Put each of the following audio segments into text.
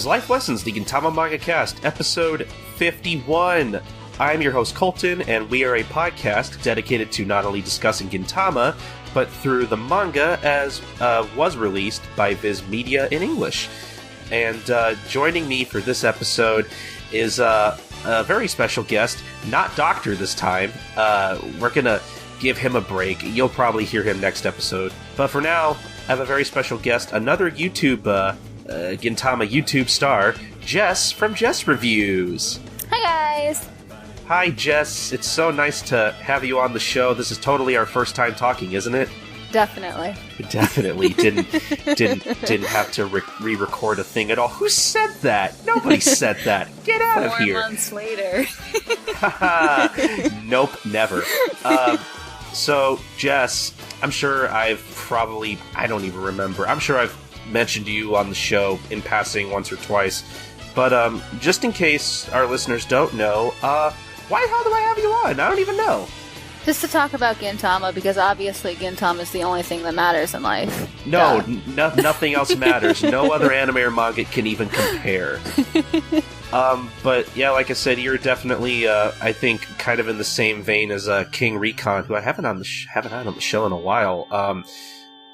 is Life Lessons, the Gintama Manga Cast, episode 51. I'm your host, Colton, and we are a podcast dedicated to not only discussing Gintama, but through the manga as was released by Viz Media in English. And joining me for this episode is a very special guest, not Doctor this time. We're going to give him a break. You'll probably hear him next episode. But for now, I have a very special guest, another YouTube Gintama YouTube star, Jess from Jess Reviews. Hi guys! Hi Jess, it's so nice to have you on the show. This is totally our first time talking, isn't it? Definitely. Definitely. Didn't have to re-record a thing at all. Who said that? Nobody said that. Get out of here. 4 months later. Nope, never. So, Jess, I'm sure I don't even remember. I'm sure I've mentioned you on the show in passing once or twice. But just in case our listeners don't know, why the hell do I have you on? I don't even know. Just to talk about Gintama, because obviously Gintama is the only thing that matters in life. No, nothing else matters. No other anime or manga can even compare. But yeah, like I said, you're definitely, I think, kind of in the same vein as King Recon, who I haven't had on the show in a while.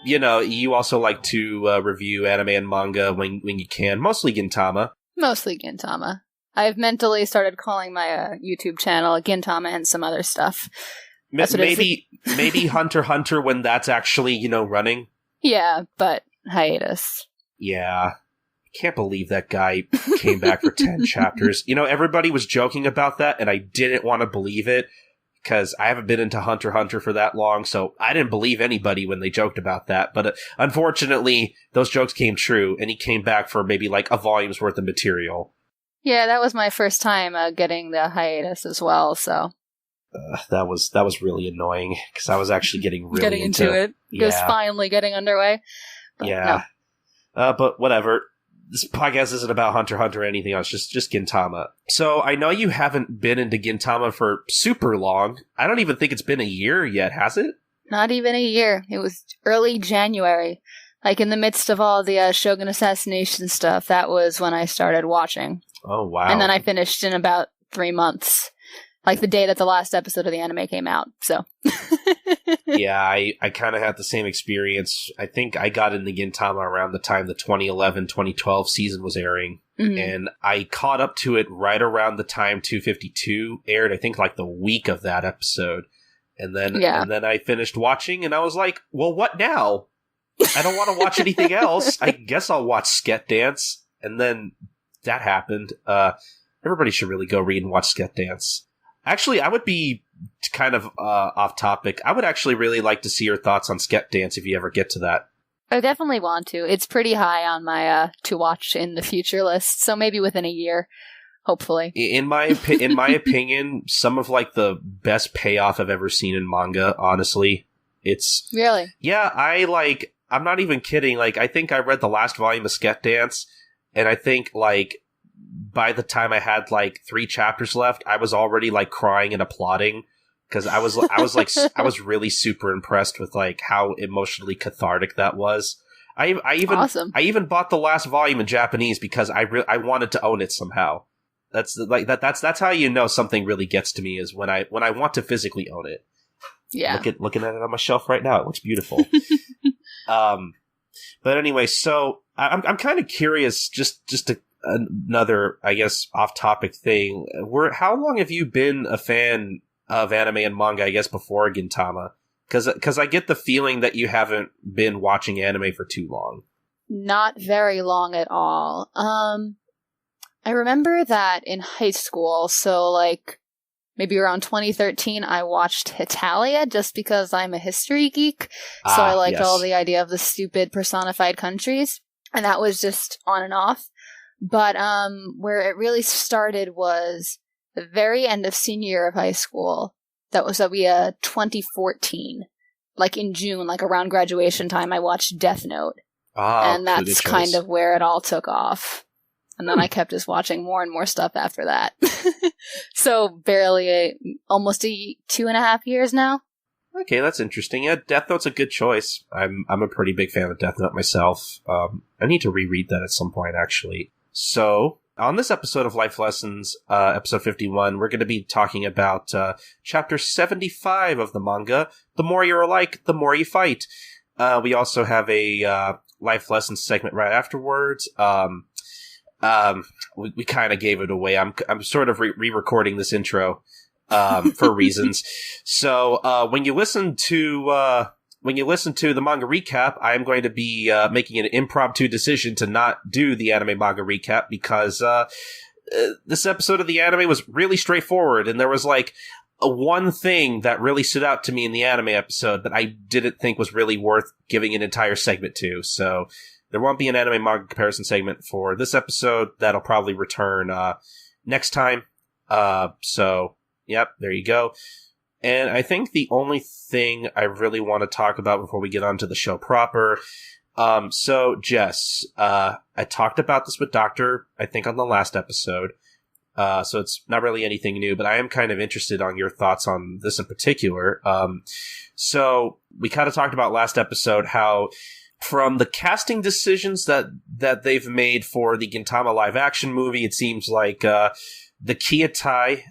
You know, you also like to review anime and manga when you can, mostly Gintama. Mostly Gintama. I've mentally started calling my YouTube channel Gintama and some other stuff. Maybe Hunter x Hunter when that's actually, running. Yeah, but hiatus. Yeah. Can't believe that guy came back for 10 chapters. Everybody was joking about that, and I didn't want to believe it, because I haven't been into Hunter x Hunter for that long, so I didn't believe anybody when they joked about that. But unfortunately, those jokes came true, and he came back for maybe like a volume's worth of material. Yeah, that was my first time getting the hiatus as well, so... that was really annoying, because I was actually getting into it. Yeah. It was finally getting underway. But yeah. No. But whatever. This podcast isn't about Hunter x Hunter or anything else, just Gintama. So I know you haven't been into Gintama for super long. I don't even think it's been a year yet, has it? Not even a year. It was early January. Like in the midst of all the Shogun assassination stuff, that was when I started watching. Oh, wow. And then I finished in about 3 months. Like the day that the last episode of the anime came out, so. Yeah, I kind of had the same experience. I think I got into Gintama around the time the 2011-2012 season was airing. Mm-hmm. And I caught up to it right around the time 252 aired, I think like the week of that episode. And then I finished watching, and I was like, well, what now? I don't want to watch anything else. I guess I'll watch Sket Dance. And then that happened. Everybody should really go read and watch Sket Dance. Actually, I would be kind of off topic. I would actually really like to see your thoughts on Sket Dance if you ever get to that. I definitely want to. It's pretty high on my to watch in the future list, so maybe within a year, hopefully. In my opinion, some of like the best payoff I've ever seen in manga, honestly. It's really? Yeah, I'm not even kidding. Like, I think I read the last volume of Sket Dance, and I think like by the time I had like 3 chapters left, I was already like crying and applauding, because I was really super impressed with like how emotionally cathartic that was. I even bought the last volume in Japanese because I wanted to own it somehow. That's how you know something really gets to me, is when I want to physically own it. Yeah. Looking at it on my shelf right now, it looks beautiful. But anyway, so I'm kind of curious, just to another, I guess, off-topic thing. How long have you been a fan of anime and manga, I guess, before Gintama? Because I get the feeling that you haven't been watching anime for too long. Not very long at all. I remember that in high school, so like maybe around 2013, I watched Hetalia just because I'm a history geek. So I liked all the idea of the stupid personified countries. And that was just on and off. But where it really started was the very end of senior year of high school. That was 2014. Like in June, like around graduation time, I watched Death Note. And that's kind of where it all took off. And then I kept just watching more and more stuff after that. So barely almost 2.5 years now. Okay, that's interesting. Yeah, Death Note's a good choice. I'm a pretty big fan of Death Note myself. I need to reread that at some point, actually. So, on this episode of Life Lessons, episode 51, we're going to be talking about chapter 75 of the manga, The More You're Alike, The More You Fight. We also have a Life Lessons segment right afterwards. We kind of gave it away. I'm sort of re-recording this intro for reasons. So, when you listen to the manga recap, I am going to be making an impromptu decision to not do the anime manga recap because this episode of the anime was really straightforward, and there was like one thing that really stood out to me in the anime episode that I didn't think was really worth giving an entire segment to. So there won't be an anime manga comparison segment for this episode. That'll probably return next time. So, yep, there you go. And I think the only thing I really want to talk about before we get on to the show proper. So, Jess, I talked about this with Doctor, I think, on the last episode. So it's not really anything new, but I am kind of interested on your thoughts on this in particular. So we kind of talked about last episode how from the casting decisions that they've made for the Gintama live action movie, it seems like the Kyotai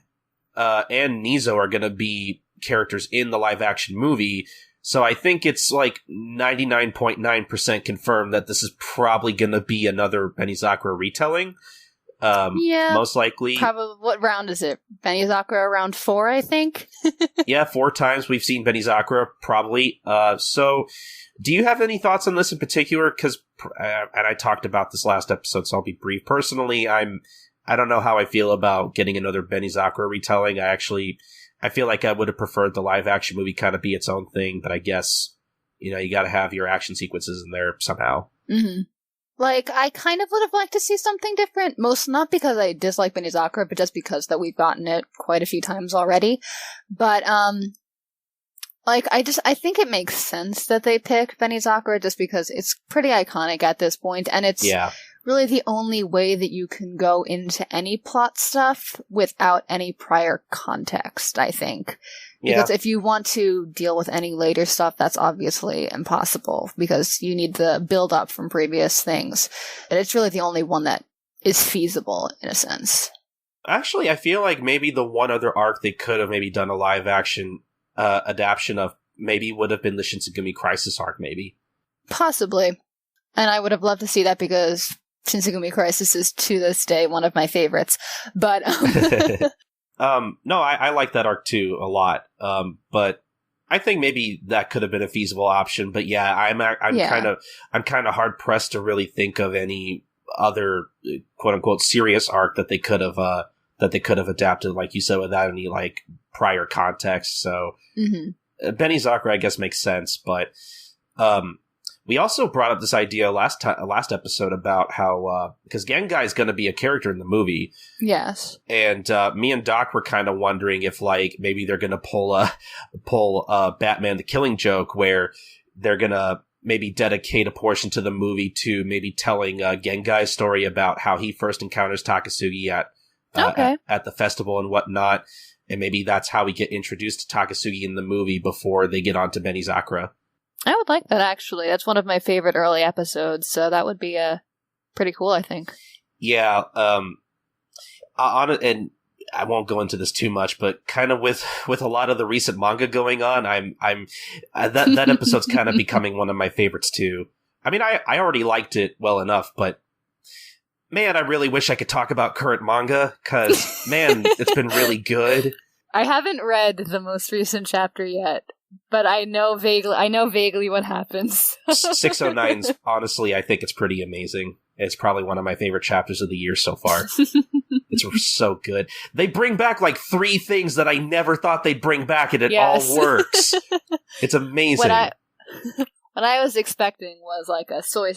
and Nizo are going to be characters in the live action movie. So I think it's like 99.9% confirmed that this is probably going to be another Benizakura retelling. Yeah, most likely. Probably. What round is it? Benizakura round 4, I think. Yeah, 4 times we've seen Benizakura, probably. So do you have any thoughts on this in particular? Because, and I talked about this last episode, so I'll be brief. Personally, I don't know how I feel about getting another Benizakura retelling. I feel like I would have preferred the live action movie kind of be its own thing, but I guess, you got to have your action sequences in there somehow. Mm-hmm. Like, I kind of would have liked to see something different, not because I dislike Benizakura, but just because that we've gotten it quite a few times already. But, I think it makes sense that they pick Benizakura just because it's pretty iconic at this point, and it's really the only way that you can go into any plot stuff without any prior context, I think. Because if you want to deal with any later stuff, that's obviously impossible because you need the build up from previous things. And it's really the only one that is feasible in a sense. Actually, I feel like maybe the one other arc they could have maybe done a live action adaptation of maybe would have been the Shinsengumi Crisis arc, maybe. Possibly. And I would have loved to see that because Shinsengumi Crisis is to this day one of my favorites. But no, I like that arc too a lot. But I think maybe that could have been a feasible option. But yeah, I'm kind of hard pressed to really think of any other quote unquote serious arc that they could have adapted, like you said, without any like prior context. So Benizakura, I guess, makes sense. But we also brought up this idea last episode about how because Gengai is going to be a character in the movie. Yes. And me and Doc were kind of wondering if like maybe they're going to pull Batman the Killing Joke, where they're going to maybe dedicate a portion to the movie to maybe telling Gengai's story about how he first encounters Takasugi at the festival and whatnot. And maybe that's how we get introduced to Takasugi in the movie before they get onto Benizakura. I would like that, actually. That's one of my favorite early episodes, so that would be pretty cool, I think. Yeah, and I won't go into this too much, but kind of with a lot of the recent manga going on, that episode's kind of becoming one of my favorites too. I mean, I already liked it well enough, but man, I really wish I could talk about current manga, because, man, it's been really good. I haven't read the most recent chapter yet, but I know vaguely what happens. 609's, honestly, I think it's pretty amazing. It's probably one of my favorite chapters of the year so far. It's so good. They bring back like 3 things that I never thought they'd bring back, and it all works. It's amazing. What I was expecting was like a soy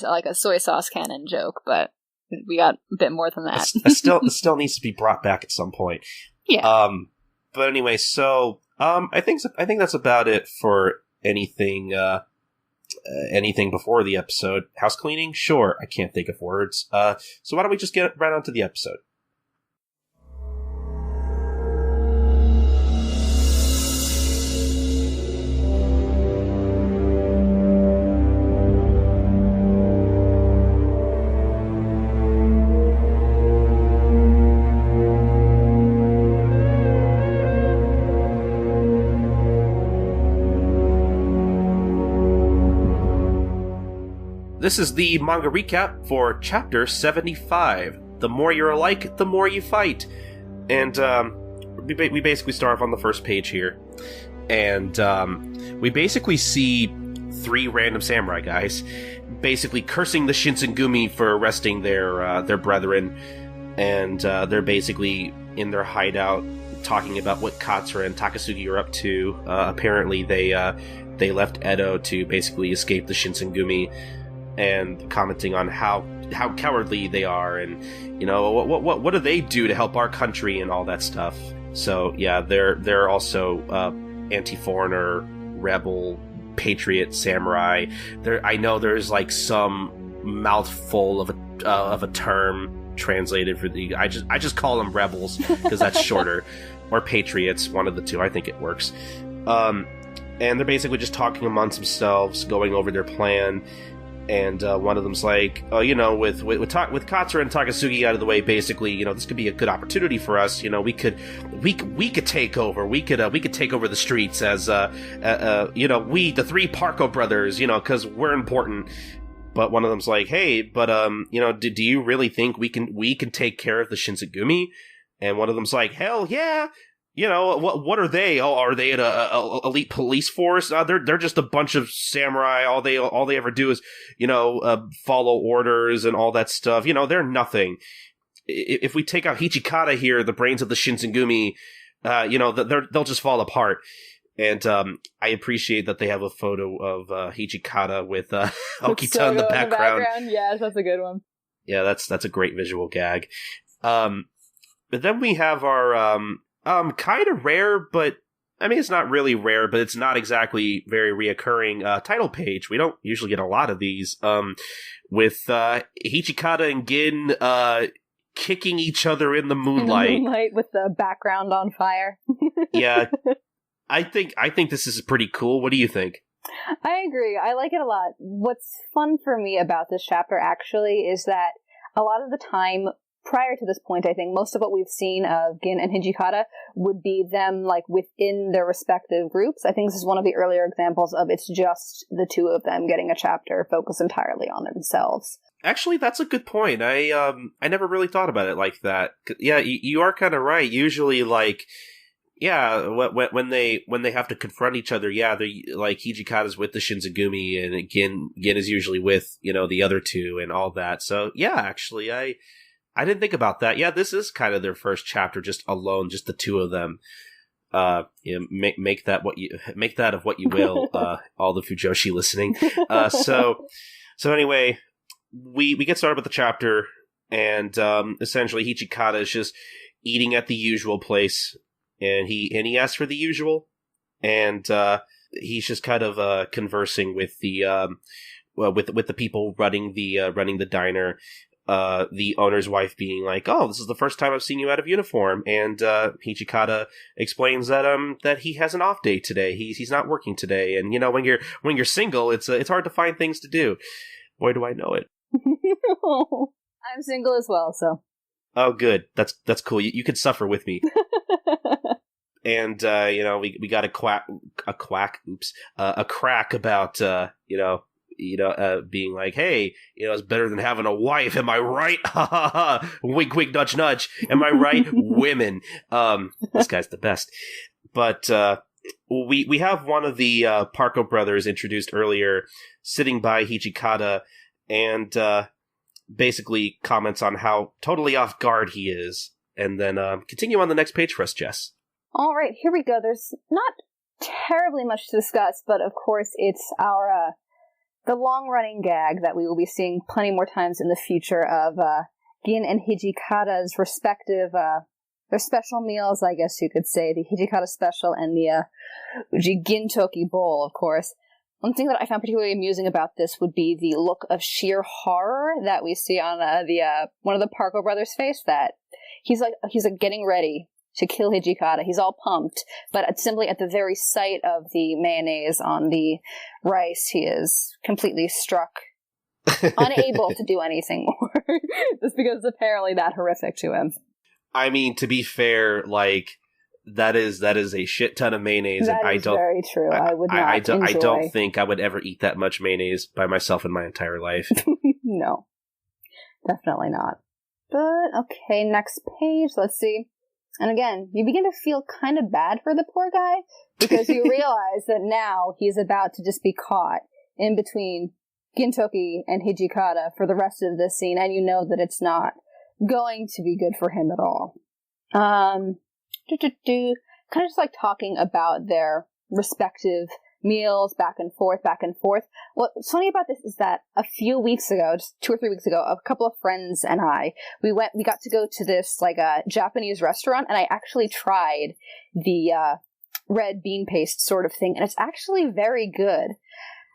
sauce cannon joke, but we got a bit more than that. It still needs to be brought back at some point. Yeah. But anyway, so I think that's about it for anything before the episode. House cleaning? Sure. I can't think of words. So why don't we just get right onto the episode? This is the manga recap for Chapter 75. The more you're alike, the more you fight. And we basically start off on the first page here. And we basically see 3 random samurai guys basically cursing the Shinsengumi for arresting their brethren. And they're basically in their hideout talking about what Katsura and Takasugi are up to. Apparently they left Edo to basically escape the Shinsengumi, and commenting on how cowardly they are, and what do they do to help our country and all that stuff. So yeah, they're also anti-foreigner, rebel, patriot, samurai. I know there's like some mouthful of a term translated for the. I just call them rebels because that's shorter, or patriots, one of the two. I think it works. And they're basically just talking amongst themselves, going over their plan. And one of them's like, oh, with Katsura and Takasugi out of the way, basically, this could be a good opportunity for us. We could take over. We could take over the streets as, we, the 3 Parko brothers, because we're important. But one of them's like, hey, but do you really think we can take care of the Shinsengumi? And one of them's like, hell yeah. What are they? Oh, are they an elite police force? They're just a bunch of samurai. All they ever do is, follow orders and all that stuff. They're nothing. If we take out Hijikata here, the brains of the Shinsengumi, they'll just fall apart. And I appreciate that they have a photo of Hijikata with Okita in the background. Yes, that's a good one. Yeah, that's a great visual gag. But then we have our kind of rare, but I mean, it's not really rare, but it's not exactly very reoccurring title page. We don't usually get a lot of these. With Hijikata and Gin kicking each other in the moonlight. In the moonlight with the background on fire. Yeah. I think this is pretty cool. What do you think? I agree. I like it a lot. What's fun for me about this chapter, actually, is that a lot of the time, prior to this point, I think most of what we've seen of Gin and Hijikata would be them like within their respective groups. I think this is one of the earlier examples of it's just the 2 of them getting a chapter focused entirely on themselves. Actually, that's a good point. I never really thought about it like that. Yeah, you are kind of right. Usually, like, yeah, when they have to confront each other, yeah, they like Hijikata's with the Shinsengumi, and Gin is usually with the other 2 and all that. So yeah, actually, I didn't think about that. Yeah, this is kind of their first chapter, just alone, just the 2 of them. Make that of what you will. All the Fujoshi listening. So anyway, we get started with the chapter, and essentially Hijikata is just eating at the usual place, and he asks for the usual, and he's just kind of conversing with the with the people running the diner. The owner's wife being like, "Oh, this is the first time I've seen you out of uniform," and Hijikata explains that he has an off day today. He's not working today, and when you're single, it's hard to find things to do. Boy, do I know it. I'm single as well, so. Oh, good. That's cool. You could suffer with me. And we got a crack about being like, hey, it's better than having a wife. Am I right? Ha ha ha. Wink, wink, nudge, nudge. Am I right? Women. This guy's the best. But we have one of the Parko brothers introduced earlier sitting by Hijikata and basically comments on how totally off guard he is. And then continue on the next page for us, Jess. All right, here we go. There's not terribly much to discuss, but of course it's our the long-running gag that we will be seeing plenty more times in the future of Gin and Hijikata's respective, their special meals, I guess you could say, the Hijikata special and the Gintoki bowl, of course. One thing that I found particularly amusing about this would be the look of sheer horror that we see on one of the Parko brothers' face, that he's like getting ready to kill Hijikata. He's all pumped, but simply at the very sight of the mayonnaise on the rice, he is completely struck, unable to do anything more, just because it's apparently that horrific to him. I mean, to be fair, like, That is a shit ton of mayonnaise. That and is very true. I would not enjoy. I don't think I would ever eat that much mayonnaise by myself in my entire life. No, definitely not. But, okay, next page, let's see. And again, you begin to feel kind of bad for the poor guy, because you realize that now he's about to just be caught in between Gintoki and Hijikata for the rest of this scene, and you know that it's not going to be good for him at all. Kind of just like talking about their respective meals back and forth. What's funny about this is that a few weeks ago, just 2 or 3 weeks ago, a couple of friends and I, we got to go to this like a Japanese restaurant, and I actually tried the red bean paste sort of thing, and it's actually very good.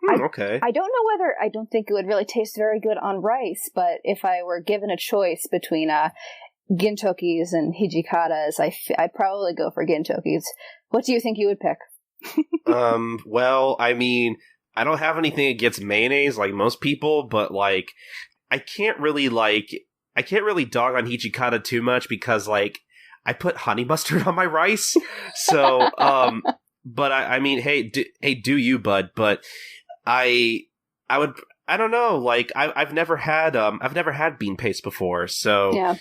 Okay. I don't know whether, I don't think it would really taste very good on rice, but if I were given a choice between Gintokis and Hijikatas, I'd probably go for Gintokis. What do you think you would pick? Well, I mean, I don't have anything against mayonnaise like most people, but like, I can't really dog on Hijikata too much because like, I put honey mustard on my rice. So, but I mean, hey, do you, bud? But I don't know, like, I've never had bean paste before, so yeah.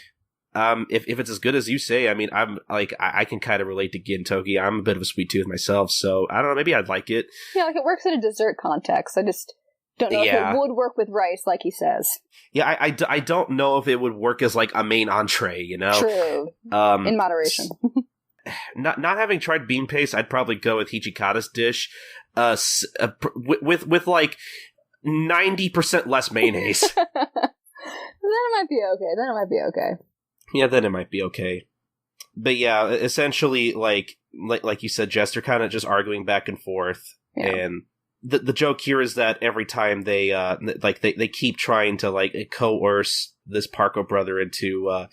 If it's as good as you say, I mean, I'm like, I can kind of relate to Gintoki. I'm a bit of a sweet tooth myself, so I don't know, maybe I'd like it. Yeah, like it works in a dessert context. I just don't know if it would work with rice, like he says. Yeah, I don't know if it would work as like a main entree, you know? True. In moderation. Not having tried bean paste, I'd probably go with Hijikata's dish, with like 90% less mayonnaise. Then it might be okay. Yeah, then it might be okay. But yeah, essentially, like you said, Jess, they're kind of just arguing back and forth, and the joke here is that every time they keep trying to like coerce this Parko brother into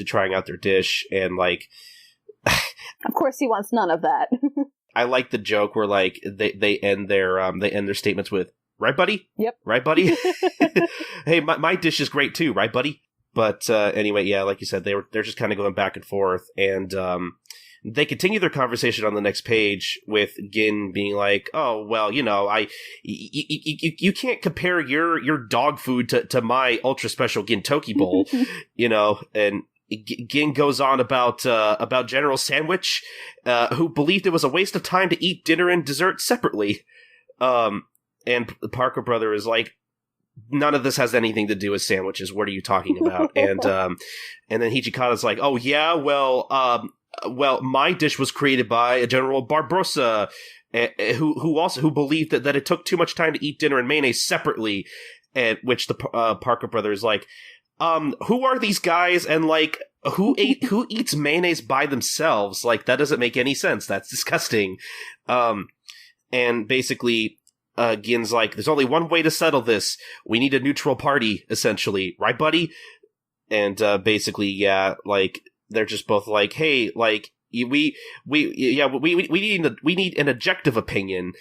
trying out their dish, and like, of course he wants none of that. I like the joke where like they end their statements with, "Right, buddy? Yep. Right, buddy? Hey, my dish is great too, right, buddy?" But anyway, yeah, like you said, they're just kind of going back and forth, and they continue their conversation on the next page with Gin being like, "Oh, well, you know, you can't compare your dog food to my ultra special Gintoki bowl," you know, and Gin goes on about General Sandwich, who believed it was a waste of time to eat dinner and dessert separately. And the Parker brother is like, "None of this has anything to do with sandwiches. What are you talking about?" And then Hijikata's like, "Oh yeah, well, my dish was created by a General Barbarossa, who believed that it took too much time to eat dinner and mayonnaise separately." And which the Parker brother is like, "Who are these guys? And like, who eats mayonnaise by themselves? Like, that doesn't make any sense. That's disgusting." And basically, Gin's like, "There's only one way to settle this. We need a neutral party, essentially, right, buddy?" And basically, yeah, like they're just both like, "Hey, like we need an objective opinion,"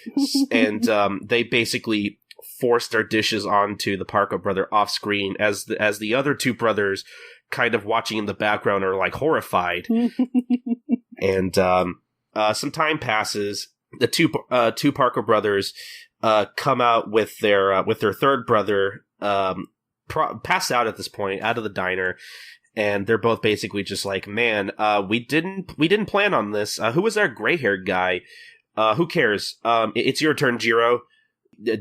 and they basically force their dishes onto the Parko brother off screen as the other two brothers, kind of watching in the background, are like horrified. And some time passes. The two Parko brothers come out with their third brother, passed out at this point, out of the diner, and they're both basically just like, "Man, we didn't plan on this. Who was our gray-haired guy? Who cares? It's your turn, Jiro.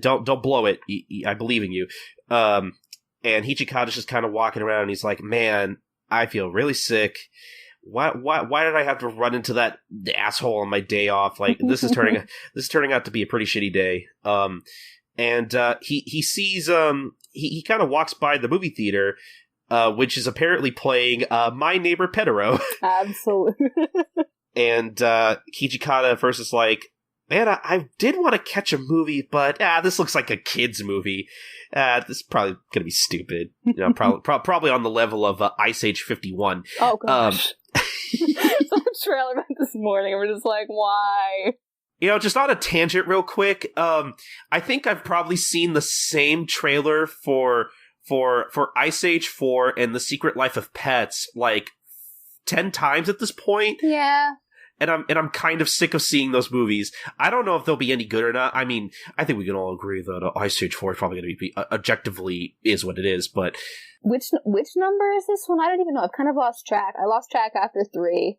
Don't blow it. I believe in you." And Hijikata's just kind of walking around, and he's like, "Man, I feel really sick. Why did I have to run into that asshole on my day off? Like, this is turning out to be a pretty shitty day." And he sees he kind of walks by the movie theater, which is apparently playing My Neighbor Petero. Absolutely. And Hijikata at first is like, "Man, I did want to catch a movie, but this looks like a kid's movie. This is probably going to be stupid. You know, probably on the level of Ice Age 51. Oh, gosh. Some trailer about this morning, and we're just like, why? You know, just on a tangent real quick, I think I've probably seen the same trailer for Ice Age 4 and The Secret Life of Pets like 10 times at this point. Yeah. and I'm kind of sick of seeing those movies. I don't know if they'll be any good or not. I mean, I think we can all agree that Ice Age 4 is probably going to be objectively is what it is, but which number is this one? I don't even know. I've kind of lost track. I lost track after 3.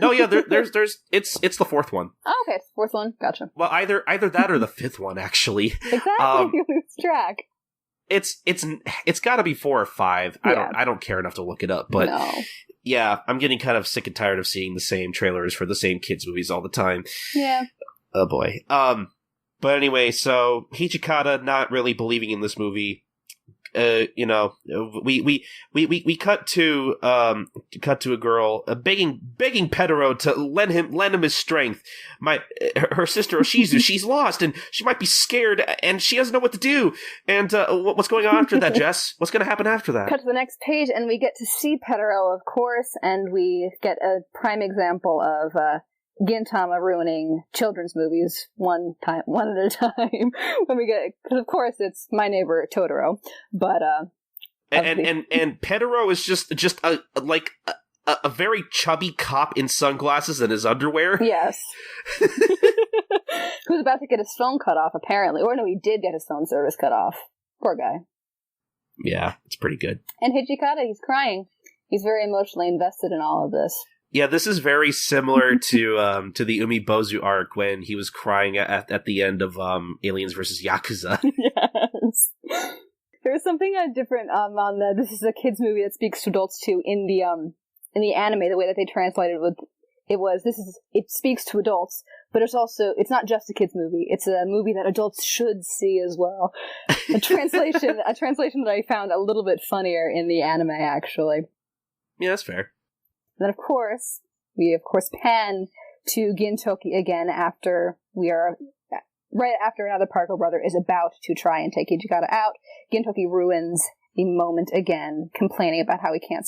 No, yeah, there's it's the 4th one. Oh, okay, 4th one. Gotcha. Well, either that or the 5th one, actually. Exactly, you lose track. It's got to be 4 or 5. Yeah. I don't care enough to look it up, but no. Yeah, I'm getting kind of sick and tired of seeing the same trailers for the same kids movies all the time. Yeah. Oh boy. But anyway, so Hijikata not really believing in this movie. We cut to a girl begging Pedro to lend him his strength. Her sister Oshizu, she's lost and she might be scared and she doesn't know what to do. And what's going on after that, Jess? What's going to happen after that? Cut to the next page and we get to see Pedro, of course, and we get a prime example of Gintama ruining children's movies one at a time. When we get, because of course it's My Neighbor Totoro, but and Pedro is just a very chubby cop in sunglasses and his underwear. Yes. Who's about to get his phone cut off, apparently. Or no, he did get his phone service cut off. Poor guy. Yeah, it's pretty good. And Hijikata, he's crying. He's very emotionally invested in all of this. Yeah, this is very similar to the Umibozu arc when he was crying at the end of Aliens vs. Yakuza. Yes. There's something different on the this is a kids movie that speaks to adults too in the anime. The way that they translated it speaks to adults, but it's not just a kids movie. It's a movie that adults should see as well. A translation that I found a little bit funnier in the anime actually. Yeah, that's fair. Then, of course, we pan to Gintoki again right after another Parker brother is about to try and take Hijikata out. Gintoki ruins the moment again, complaining about how he can't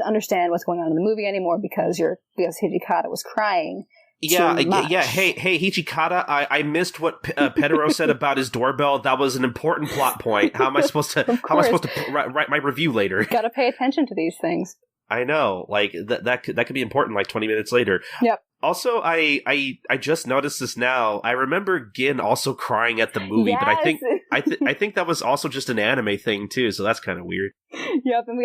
understand what's going on in the movie anymore because Hijikata was crying. Yeah. Hey, Hijikata, I missed what Pedro said about his doorbell. That was an important plot point. How am I supposed to write my review later? Got to pay attention to these things. I know, like that could be important like 20 minutes later. Yep. Also, I just noticed this now. I remember Gin also crying at the movie, yes! but I think that was also just an anime thing too, so that's kind of weird. Yep, and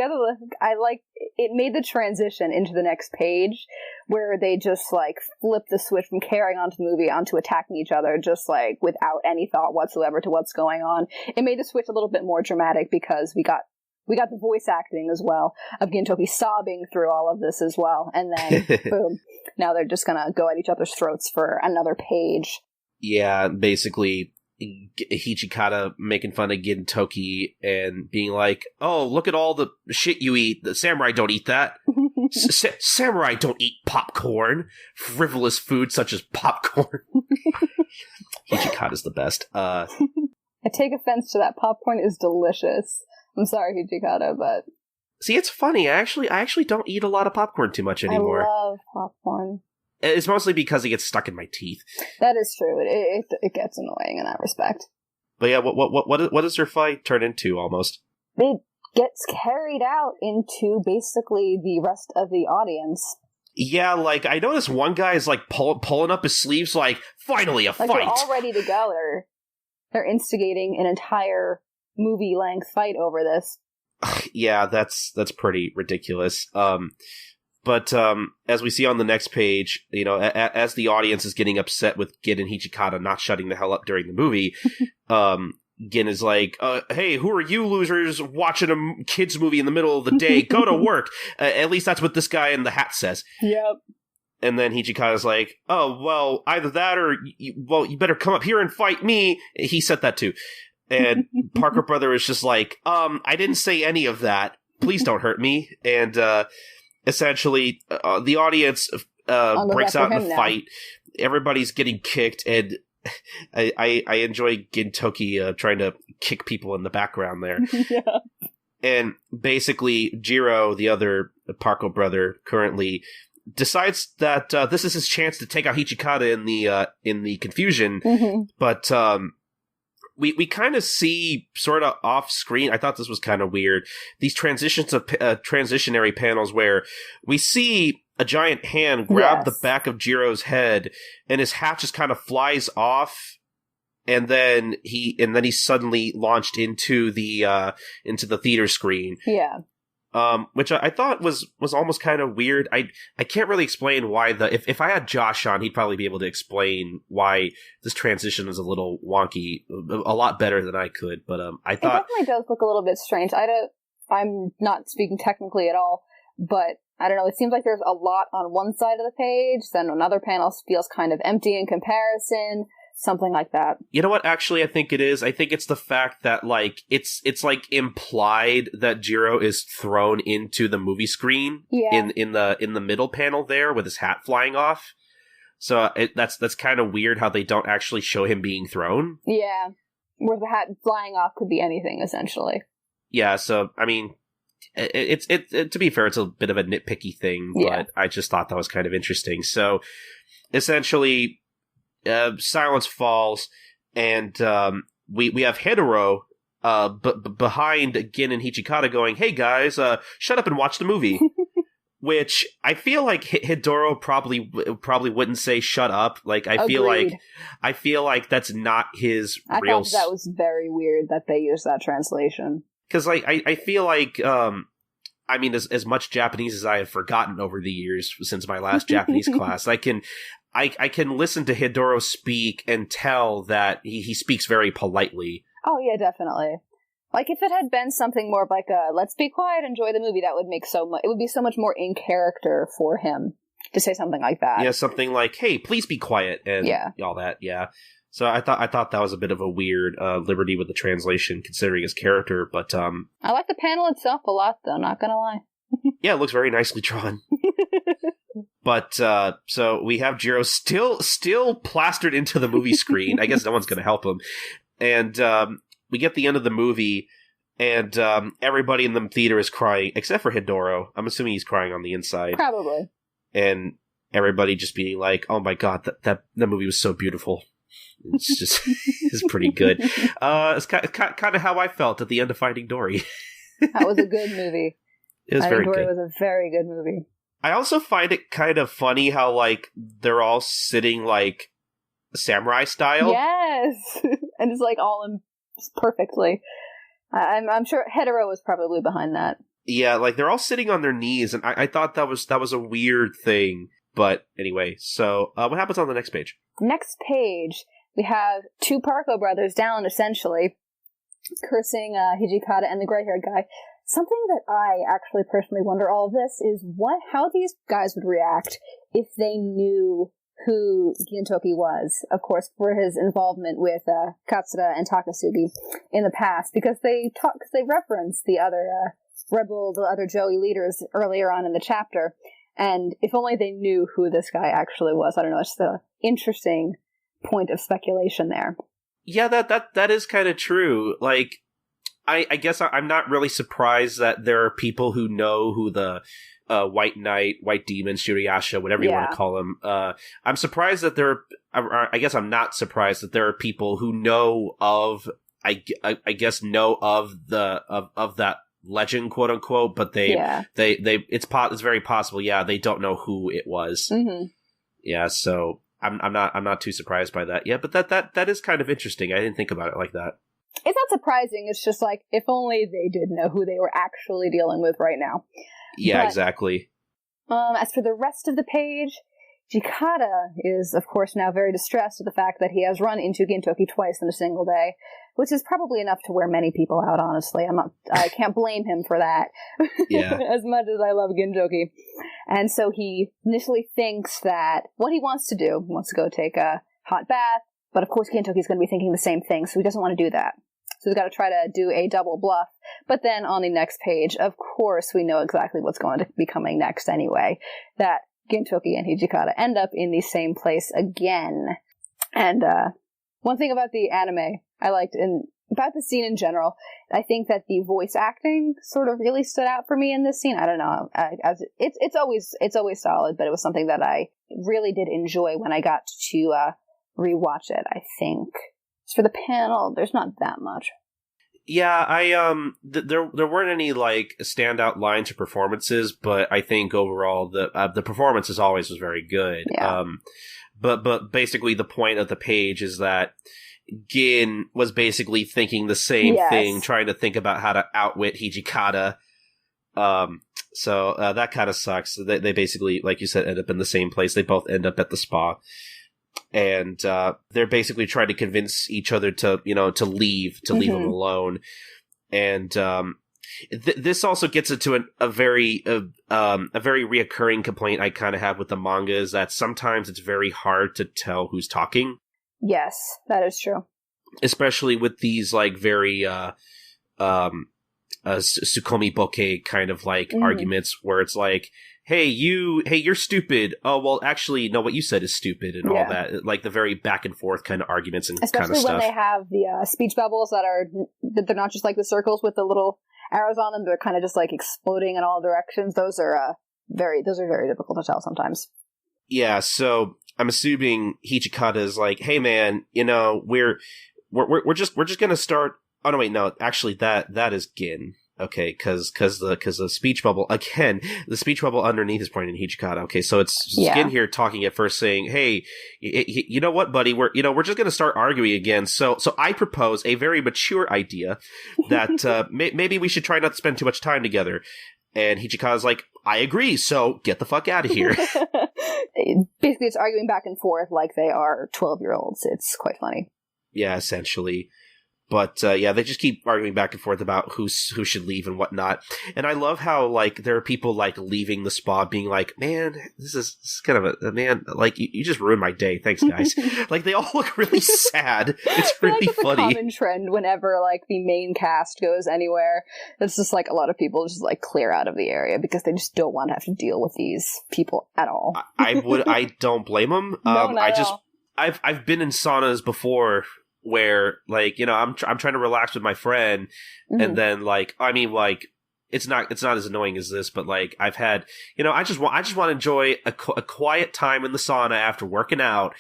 it made the transition into the next page where they just like flip the switch from carrying on to the movie onto attacking each other just like without any thought whatsoever to what's going on. It made the switch a little bit more dramatic because we got the voice acting as well of Gintoki sobbing through all of this as well. And then, boom, now they're just going to go at each other's throats for another page. Yeah, basically, Hijikata making fun of Gintoki and being like, oh, look at all the shit you eat. The samurai don't eat that. Samurai don't eat popcorn. Frivolous food such as popcorn. Hijikata's the best. I take offense to that. Popcorn is delicious. I'm sorry, Hijikata, but... See, it's funny. I actually don't eat a lot of popcorn too much anymore. I love popcorn. It's mostly because it gets stuck in my teeth. That is true. It gets annoying in that respect. But yeah, what does their fight turn into, almost? It gets carried out into basically the rest of the audience. Yeah, like, I noticed one guy is, like, pulling up his sleeves, like, finally, a fight! They're all ready to go. They're instigating an entire movie-length fight over this. Yeah, that's pretty ridiculous. But as we see on the next page, as the audience is getting upset with Gin and Hijikata not shutting the hell up during the movie, Gin is like, hey, who are you losers watching a kids movie in the middle of the day? Go to work. At least that's what this guy in the hat says. Yep. And then Hijikata's like, oh, well, either that or, you better come up here and fight me. He said that too. And Parker Brother is just like, I didn't say any of that. Please don't hurt me. And essentially, the audience breaks out in the fight. Everybody's getting kicked, and I enjoy Gintoki trying to kick people in the background there. Yeah. And basically, Jiro, the other Parker Brother, currently decides that this is his chance to take out Hijikata in the confusion. Mm-hmm. But we kind of see sort of off screen. I thought this was kind of weird. These transitions of transitionary panels where we see a giant hand grab the back of Jiro's head, and his hat just kind of flies off, and then he suddenly launched into the theater screen. Yeah. Which I thought was almost kind of weird. I can't really explain why if I had Josh on, he'd probably be able to explain why this transition is a little wonky, a lot better than I could. But I thought it definitely does look a little bit strange. I'm not speaking technically at all, but I don't know. It seems like there's a lot on one side of the page, then another panel feels kind of empty in comparison. Something like that. You know what? Actually, I think it is. I think it's the fact that like it's like implied that Jiro is thrown into the movie screen in the middle panel there with his hat flying off. So that's kind of weird how they don't actually show him being thrown. Yeah, where the hat flying off could be anything essentially. Yeah. So I mean, it's to be fair, it's a bit of a nitpicky thing, but I just thought that was kind of interesting. So essentially. Silence falls, and we have Hidoro behind Gin and Hijikata going, "Hey guys, shut up and watch the movie." Which I feel like Hidoro probably wouldn't say "shut up." Like I feel like that's not his real. I thought that was very weird that they used that translation. Because like I feel like I mean, as much Japanese as I have forgotten over the years since my last Japanese class, I can listen to Hidoro speak and tell that he speaks very politely. Oh, yeah, definitely. Like, if it had been something more like a, let's be quiet, enjoy the movie, that would make it would be so much more in character for him to say something like that. Yeah, something like, hey, please be quiet, and all that, yeah. So I thought that was a bit of a weird liberty with the translation, considering his character, but I like the panel itself a lot, though, not gonna lie. Yeah, it looks very nicely drawn. But, so we have Jiro still plastered into the movie screen. I guess no one's going to help him. And, we get the end of the movie, and, everybody in the theater is crying, except for Hidoro. I'm assuming he's crying on the inside. Probably. And everybody just being like, oh my god, that movie was so beautiful. It's just, it's pretty good. It's kind of how I felt at the end of Finding Dory. That was a good movie. It was very good. It was a very good movie. I also find it kind of funny how, like, they're all sitting, like, samurai style. Yes! And it's, like, all in perfectly. I'm sure Hetero was probably behind that. Yeah, like, they're all sitting on their knees, and I thought that was a weird thing. But, anyway, so, what happens on the next page? Next page, we have two Parko brothers down, essentially, cursing Hijikata and the gray-haired guy. Something that I actually personally wonder all of this is how these guys would react if they knew who Gintoki was, of course, for his involvement with Katsura and Takasugi in the past, because they reference the other the other Joey leaders earlier on in the chapter, and if only they knew who this guy actually was. I don't know, it's an interesting point of speculation there. Yeah, that is kind of true. Like, I guess I'm not really surprised that there are people who know who the White Knight, White Demon, Shirayasha, whatever you want to call them. I'm surprised that I guess I'm not surprised that there are people who know of, I guess know of that legend, quote unquote, but it's very possible. Yeah, they don't know who it was. Mm-hmm. Yeah, so I'm not too surprised by that. Yeah, but that is kind of interesting. I didn't think about it like that. It's not surprising. It's just like, if only they did know who they were actually dealing with right now. Yeah, but, exactly. As for the rest of the page, Jikata is, of course, now very distressed at the fact that he has run into Gintoki twice in a single day, which is probably enough to wear many people out, honestly. I can't blame him for that. Yeah. As much as I love Gintoki. And so he initially thinks that what he wants to do, he wants to go take a hot bath, but of course Gintoki's going to be thinking the same thing, so he doesn't want to do that. So he's got to try to do a double bluff. But then on the next page, of course, we know exactly what's going to be coming next anyway. That Gintoki and Hijikata end up in the same place again. And one thing about the anime I liked, and about the scene in general, I think that the voice acting sort of really stood out for me in this scene. I don't know. It's always solid, but it was something that I really did enjoy when I got to rewatch it, I think. As for the panel, there's not that much. Yeah, there weren't any like standout lines or performances, but I think overall the performance as always was very good. Yeah. But basically the point of the page is that Gin was basically thinking the same thing, trying to think about how to outwit Hijikata. So that kind of sucks. They basically, like you said, end up in the same place. They both end up at the spa. And they're basically trying to convince each other to leave them alone. And this also gets into a very reoccurring complaint I kind of have with the manga, is that sometimes it's very hard to tell who's talking. Yes, that is true. Especially with these like very Tsukomi Bokeh kind of like arguments where it's like, hey, you're stupid. Oh, well, actually, no, what you said is stupid and all that. Like the very back and forth kind of arguments and especially kind of stuff. When they have the speech bubbles that they're not just like the circles with the little arrows on them. They're kind of just like exploding in all directions. Those are very difficult to tell sometimes. Yeah, so I'm assuming Hijikata is like, hey man, we're just gonna start. Oh no, wait, no, actually that is Gin. Okay, because the speech bubble again, the speech bubble underneath is pointing to Hijikata. Okay, so it's Gin here talking at first, saying, "Hey, you know what, buddy? We're just gonna start arguing again. So I propose a very mature idea that maybe we should try not to spend too much time together." And Hijikata's like, "I agree. So get the fuck out of here." Basically, it's arguing back and forth like they are 12-year-olds. It's quite funny. Yeah, essentially. But, they just keep arguing back and forth about who should leave and whatnot. And I love how, like, there are people, like, leaving the spa being like, man, this is kind of a man, like, you just ruined my day. Thanks, guys. Like, they all look really sad. It's really funny. It's a common trend whenever, like, the main cast goes anywhere. It's just, like, a lot of people just, like, clear out of the area because they just don't want to have to deal with these people at all. I don't blame them. No, not at all. I've been in saunas before where, like, I'm trying to relax with my friend, and then, like, I mean, like, it's not as annoying as this, but, like, I've had, I just want to enjoy a quiet time in the sauna after working out,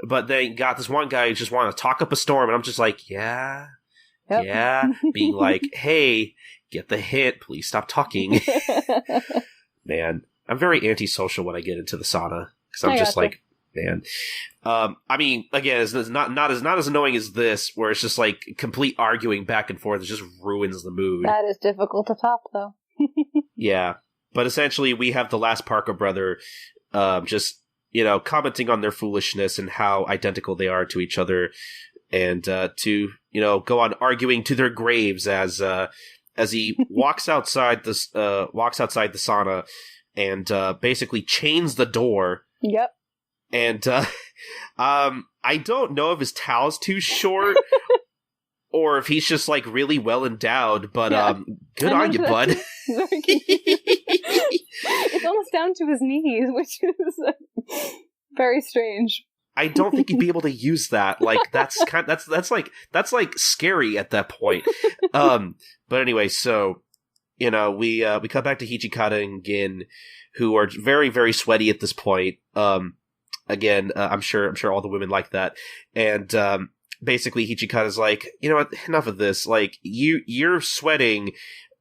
but they got this one guy who just wanted to talk up a storm, and I'm just like, yeah, being like, hey, get the hint, please stop talking. Man, I'm very antisocial when I get into the sauna, because I'm just like, man. I mean, again, it's not as annoying as this, where it's just like complete arguing back and forth. It just ruins the mood. That is difficult to top, though. Yeah, but essentially, we have the last Parker brother, just commenting on their foolishness and how identical they are to each other, and to go on arguing to their graves as he walks outside the sauna and basically chains the door. Yep. And I don't know if his towel's too short or if he's just like really well endowed, but good on you, bud. It's almost down to his knees, which is very strange. I don't think he'd be able to use that. Like that's like scary at that point. But anyway, so we cut back to Hijikata and Gin, who are very, very sweaty at this point. Again, I'm sure all the women like that. And basically Hijikata's like, you know what, enough of this. Like, you're sweating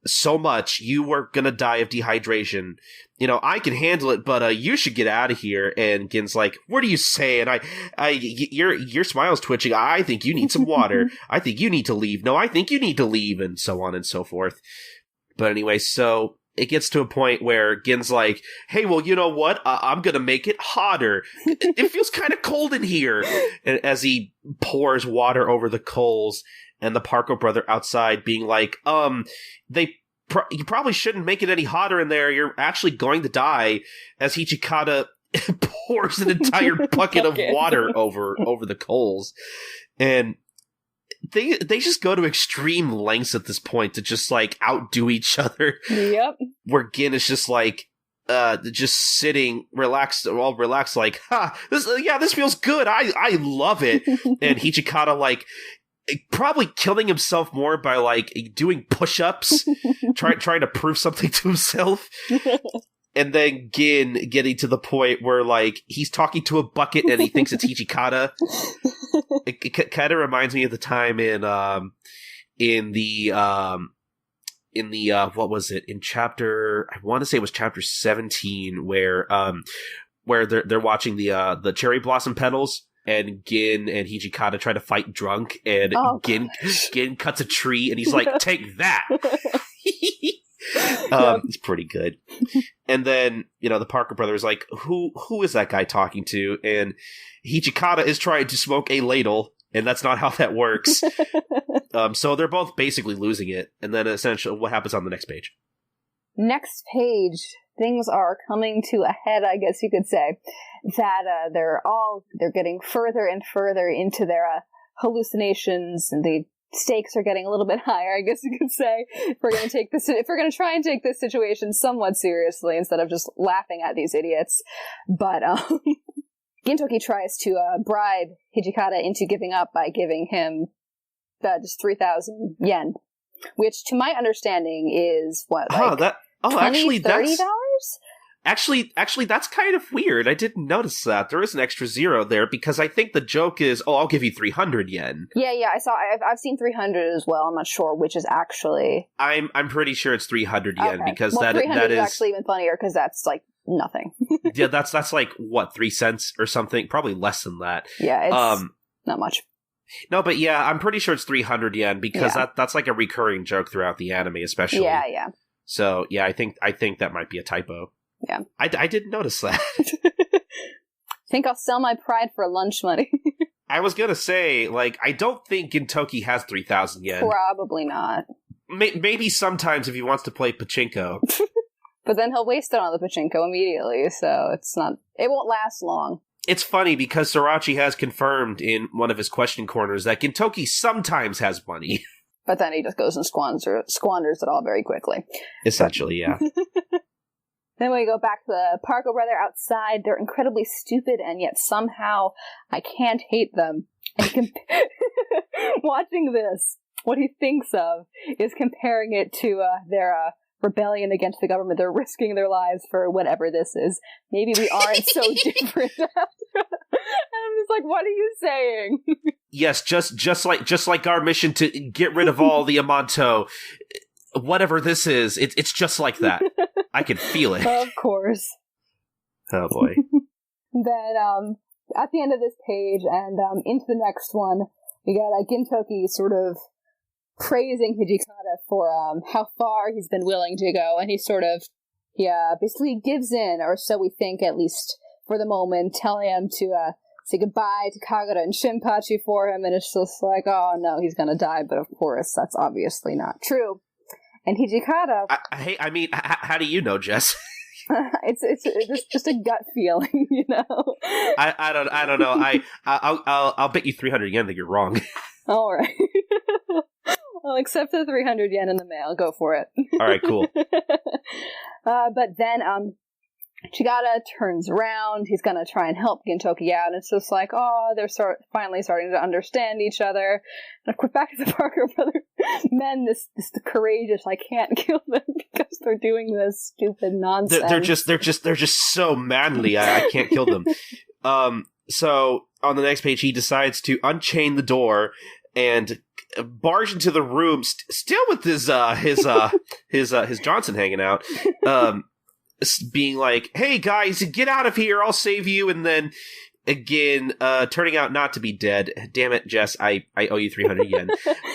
so much, you are gonna die of dehydration. I can handle it, but you should get out of here. And Gin's like, what are you saying? Your smile's twitching. I think you need some water. I think you need to leave. No, I think you need to leave, and so on and so forth. But anyway, so it gets to a point where Gin's like, hey, well, you know what? I'm going to make it hotter. It feels kind of cold in here. And as he pours water over the coals, and the Parker brother outside being like, you probably shouldn't make it any hotter in there. You're actually going to die, as Hijikata pours an entire bucket of water over the coals. And they just go to extreme lengths at this point to just like outdo each other. Yep. Where Gin is just like just sitting relaxed, like, this feels good. I love it. And Hijikata like probably killing himself more by like doing push-ups, trying to prove something to himself. And then Gin getting to the point where, like, he's talking to a bucket and he thinks it's Hijikata. It kind of reminds me of the time in in the what was it, in chapter, I want to say it was chapter 17, where they're watching the cherry blossom petals, and Gin and Hijikata try to fight drunk, and Gin cuts a tree, and he's like, "Take that!" It's pretty good. And then, the Parker brother is like, who is that guy talking to? And Hijikata is trying to smoke a ladle, and that's not how that works. So they're both basically losing it. And then essentially what happens on the next page? Next page, things are coming to a head, I guess you could say. That they're getting further and further into their hallucinations, and the stakes are getting a little bit higher, I guess you could say. If we're going to try and take this situation somewhat seriously instead of just laughing at these idiots. But Gintoki tries to bribe Hijikata into giving up by giving him just 3,000 yen, which, to my understanding, is what, like $30? Actually, that's kind of weird. I didn't notice that. There is an extra zero there, because I think the joke is, I'll give you 300 yen. Yeah, I've seen 300 as well. I'm not sure which is actually. I'm pretty sure it's 300 yen, okay. because that 300 is actually even funnier, because that's like nothing. Yeah, that's like, what, 3 cents or something? Probably less than that. Yeah, it's not much. No, but yeah, I'm pretty sure it's 300 yen, because that's like a recurring joke throughout the anime, especially. Yeah. So, yeah, I think that might be a typo. Yeah. I didn't notice that. Think I'll sell my pride for lunch money. I was gonna say, like, I don't think Gintoki has 3,000 yen. Probably not. Maybe sometimes if he wants to play pachinko. But then he'll waste it on the pachinko immediately, so it won't last long. It's funny, because Sorachi has confirmed in one of his question corners that Gintoki sometimes has money. But then he just goes and squanders it all very quickly. Essentially, yeah. Then we go back to the Parko brother outside. They're incredibly stupid, and yet somehow I can't hate them. And watching this, what he thinks of is comparing it to their rebellion against the government. They're risking their lives for whatever this is. Maybe we aren't so different. And I'm just like, what are you saying? Yes, just like our mission to get rid of all the Amanto. Whatever this is, it's just like that. I can feel it. Of course. Oh boy. Then, at the end of this page and into the next one, we got Gintoki sort of praising Hijikata for how far he's been willing to go, and he basically gives in, or so we think, at least for the moment, telling him to say goodbye to Kagura and Shinpachi for him, and it's just like, oh no, he's gonna die, but of course, that's obviously not true. And Hijikata... how do you know, Jess? it's just a gut feeling, you know? I don't know. I'll bet you 300 yen that you're wrong. All right. I'll accept the 300 yen in the mail. Go for it. All right, cool. But then Chigata turns around. He's going to try and help Gintoki out. And it's just like, oh, they're finally starting to understand each other. And of course, back to the Parker brother men, this courageous, I can't kill them because they're doing this stupid nonsense. They're just so manly. I can't kill them. So on the next page, he decides to unchain the door and barge into the room, still with his Johnson hanging out. Being like, hey guys, get out of here, I'll save you, and then again, turning out not to be dead. Damn it, Jess, I owe you 300 yen.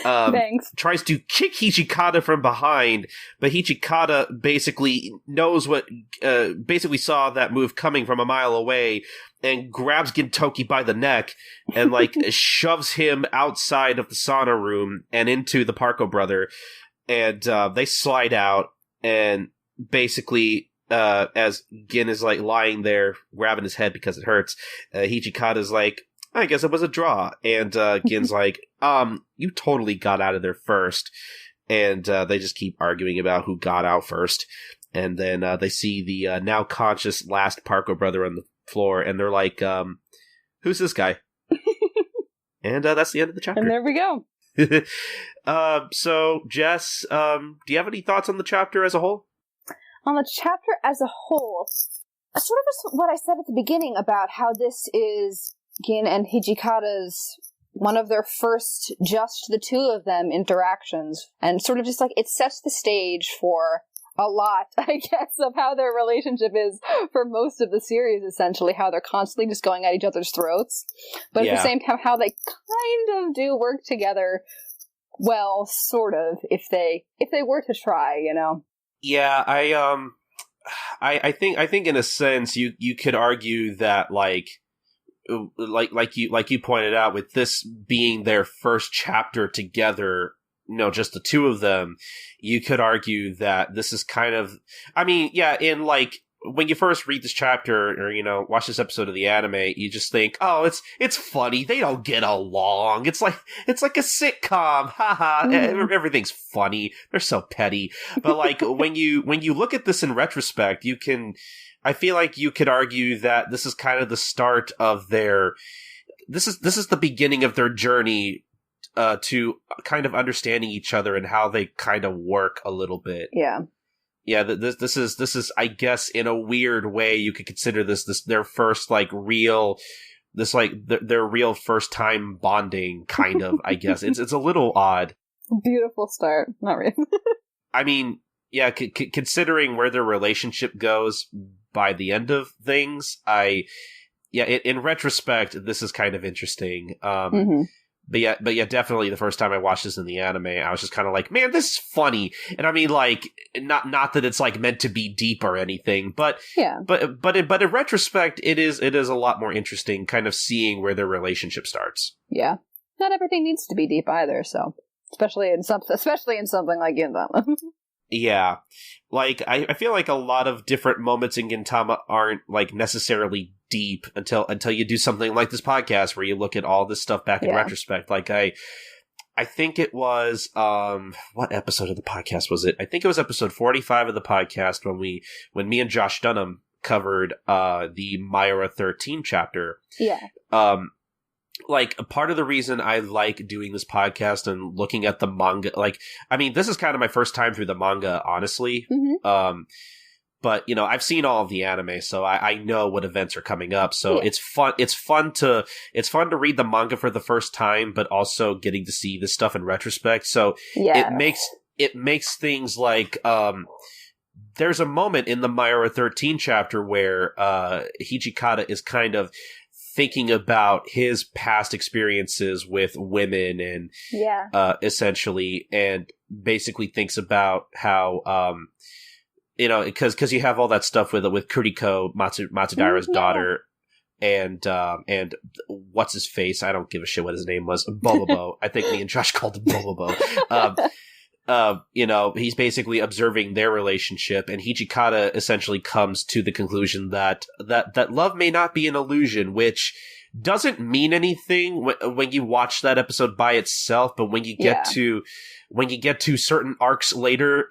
Thanks. Tries to kick Hijikata from behind, but Hijikata basically basically saw that move coming from a mile away, and grabs Gintoki by the neck, and like shoves him outside of the sauna room and into the Parko brother, and they slide out, and basically... as Gin is like lying there, grabbing his head because it hurts, Hijikata's like, I guess it was a draw. And Gin's like, you totally got out of there first. And they just keep arguing about who got out first. And then they see the now conscious last Parko brother on the floor, and they're like, who's this guy? And that's the end of the chapter. And there we go. So, Jess, do you have any thoughts on the chapter as a whole? On the chapter as a whole, sort of what I said at the beginning about how this is Gin and Hijikata's one of their first just the two of them interactions, and sort of just like it sets the stage for a lot, I guess, of how their relationship is for most of the series, essentially, how they're constantly just going at each other's throats. But at the same time, how they kind of do work together, well, sort of, if they were to try, you know? Yeah, I think in a sense you could argue that like you pointed out, with this being their first chapter together, just the two of them, you could argue that this is kind of, I mean, yeah, in like, when you first read this chapter or, watch this episode of the anime, you just think, oh, it's funny. They don't get along. It's like a sitcom. Haha. Everything's funny. They're so petty. But like, when you look at this in retrospect, I feel like you could argue that this is kind of the start of this is the beginning of their journey to kind of understanding each other and how they kind of work a little bit. Yeah. Yeah, this is, I guess, in a weird way, you could consider this their first, like, their real first time bonding, kind of, I guess. It's a little odd. Beautiful start. Not really. I mean, yeah, considering where their relationship goes by the end of things, in retrospect, this is kind of interesting. But yeah, definitely the first time I watched this in the anime, I was just kind of like, man, this is funny. And I mean, like, not that it's like meant to be deep or anything, but yeah, but in retrospect, it is a lot more interesting, kind of seeing where their relationship starts. Yeah, not everything needs to be deep either. So especially in something like Gintama. Yeah, like I feel like a lot of different moments in Gintama aren't like necessarily deep until you do something like this podcast where you look at all this stuff back in retrospect. Like I think it was what episode of the podcast was it? I think it was episode 45 of the podcast when me and Josh Dunham covered the Myra 13 chapter. Yeah. Like, a part of the reason I like doing this podcast and looking at the manga, like, I mean, this is kind of my first time through the manga, honestly. Mm-hmm. But, I've seen all of the anime, so I know what events are coming up. So it's fun. It's fun to read the manga for the first time, but also getting to see this stuff in retrospect. So it makes things like, there's a moment in the Myra 13 chapter where, Hijikata is kind of thinking about his past experiences with women and essentially, and basically thinks about how because you have all that stuff with Kuriko Matsudaira's daughter and what's his face, I don't give a shit what his name was, Bobobo. I think me and Josh called him Bobobo. He's basically observing their relationship, and Hijikata essentially comes to the conclusion that love may not be an illusion, which doesn't mean anything when you watch that episode by itself, but when you get to certain arcs later,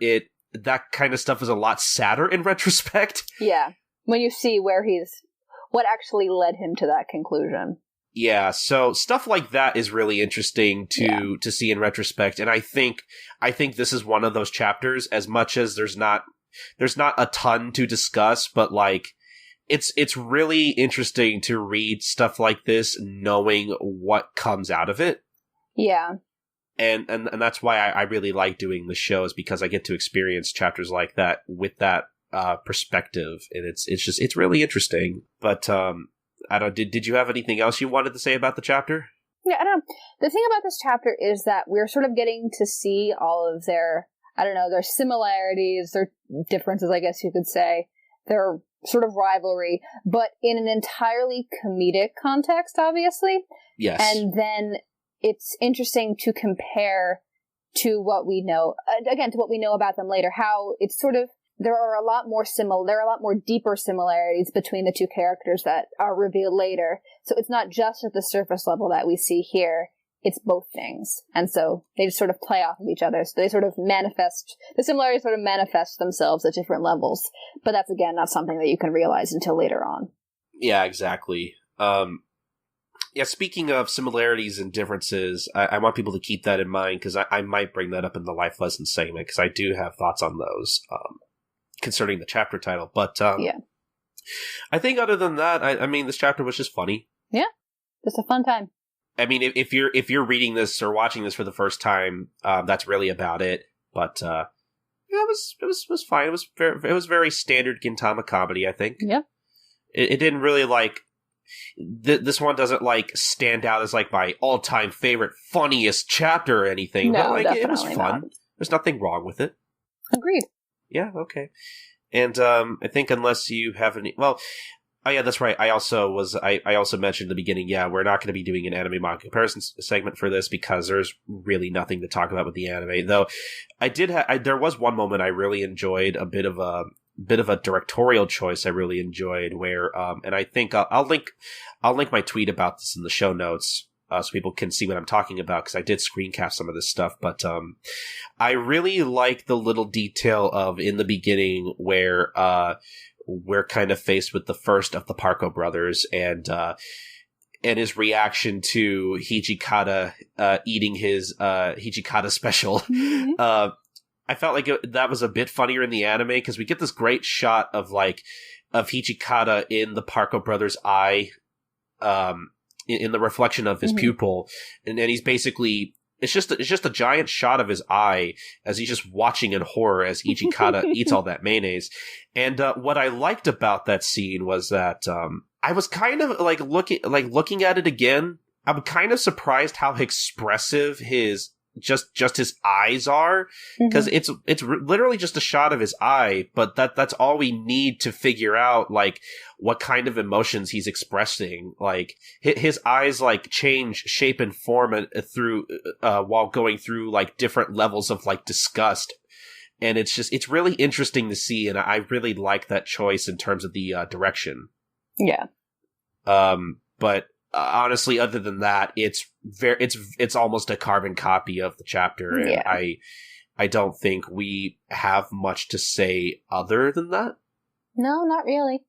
that kind of stuff is a lot sadder in retrospect. Yeah. When you see what actually led him to that conclusion. Yeah, so stuff like that is really interesting to see in retrospect, and I think this is one of those chapters. As much as there's not a ton to discuss, but like it's really interesting to read stuff like this, knowing what comes out of it. Yeah, and that's why I really like doing the show, is because I get to experience chapters like that with that perspective, and it's really interesting. But I don't. Did you have anything else you wanted to say about the chapter? Yeah, I don't know. The thing about this chapter is that we're sort of getting to see all of their similarities, their differences, I guess you could say, their sort of rivalry, but in an entirely comedic context, obviously. Yes. And then it's interesting to compare to what we know, to what we know about them later, how it's sort of, there are a lot more deeper similarities between the two characters that are revealed later. So it's not just at the surface level that we see here, it's both things. And so they just sort of play off of each other. So they sort of the similarities sort of manifest themselves at different levels. But that's, again, not something that you can realize until later on. Yeah, exactly. Speaking of similarities and differences, I want people to keep that in mind, because I might bring that up in the life lesson segment, because I do have thoughts on those. Concerning the chapter title, but I think other than that, I mean, this chapter was just funny. Yeah, just a fun time. I mean, if you're reading this or watching this for the first time, that's really about it. But yeah, it was fine. It was very standard Gintama comedy, I think. Yeah. It didn't really like this one doesn't like stand out as like my all time favorite funniest chapter or anything. No, but like it was definitely fun. not. There's nothing wrong with it. Agreed. Yeah. Okay. And I think unless you have any, well. Oh yeah, that's right. I also mentioned in the beginning. Yeah, we're not going to be doing an anime manga comparison segment for this because there's really nothing to talk about with the anime. Though, there was one moment I really enjoyed, a bit of a directorial choice I really enjoyed, where and I think I'll link my tweet about this in the show notes so people can see what I'm talking about because I did screencast some of this stuff. But I really like the little detail of in the beginning where we're kind of faced with the first of the Parko brothers and his reaction to Hijikata eating his Hijikata special. Mm-hmm. I felt like that was a bit funnier in the anime because we get this great shot of Hijikata in the Parko brothers' eye, in the reflection of his pupil, and then he's basically. It's just a giant shot of his eye as he's just watching in horror as Hijikata eats all that mayonnaise. And what I liked about that scene was that I was kind of looking at it again. I'm kind of surprised how expressive his his eyes are because it's literally just a shot of his eye, but that's all we need to figure out like what kind of emotions he's expressing. Like his eyes like change shape and form through while going through like different levels of like disgust, and it's really interesting to see, and I really like that choice in terms of the direction. Yeah. But honestly, other than that, it's almost a carbon copy of the chapter, and Yeah. I don't think we have much to say other than that. No, not really.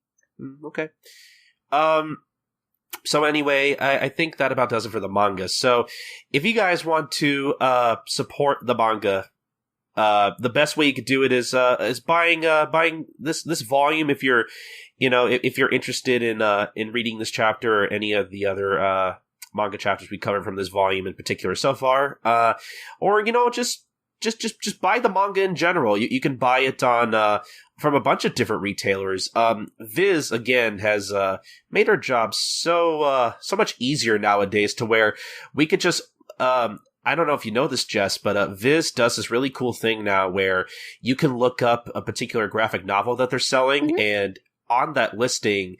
Okay. So anyway, I think that about does it for the manga. So if you guys want to support the manga, the best way you could do it is buying this volume if you're if you're interested in reading this chapter or any of the other manga chapters we covered from this volume in particular so far, or just buy the manga in general. You can buy it on from a bunch of different retailers. Viz again has made our job so much easier nowadays to where we could just I don't know if you know this, Jess, but Viz does this really cool thing now where you can look up a particular graphic novel that they're selling, and on that listing,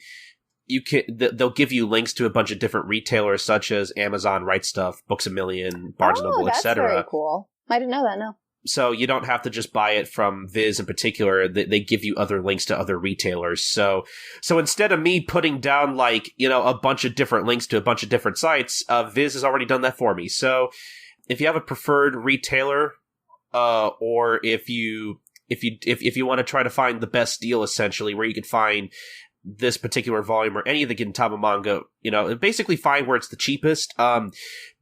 they'll give you links to a bunch of different retailers such as Amazon, Right Stuff, Books A Million, Barnes & Noble, etc. That's very cool. I didn't know that, no. So you don't have to just buy it from Viz in particular. They give you other links to other retailers. So instead of me putting down a bunch of different links to a bunch of different sites, Viz has already done that for me. So if you have a preferred retailer, or if you want to try to find the best deal, essentially where you can find this particular volume or any of the Gintama manga, basically find where it's the cheapest.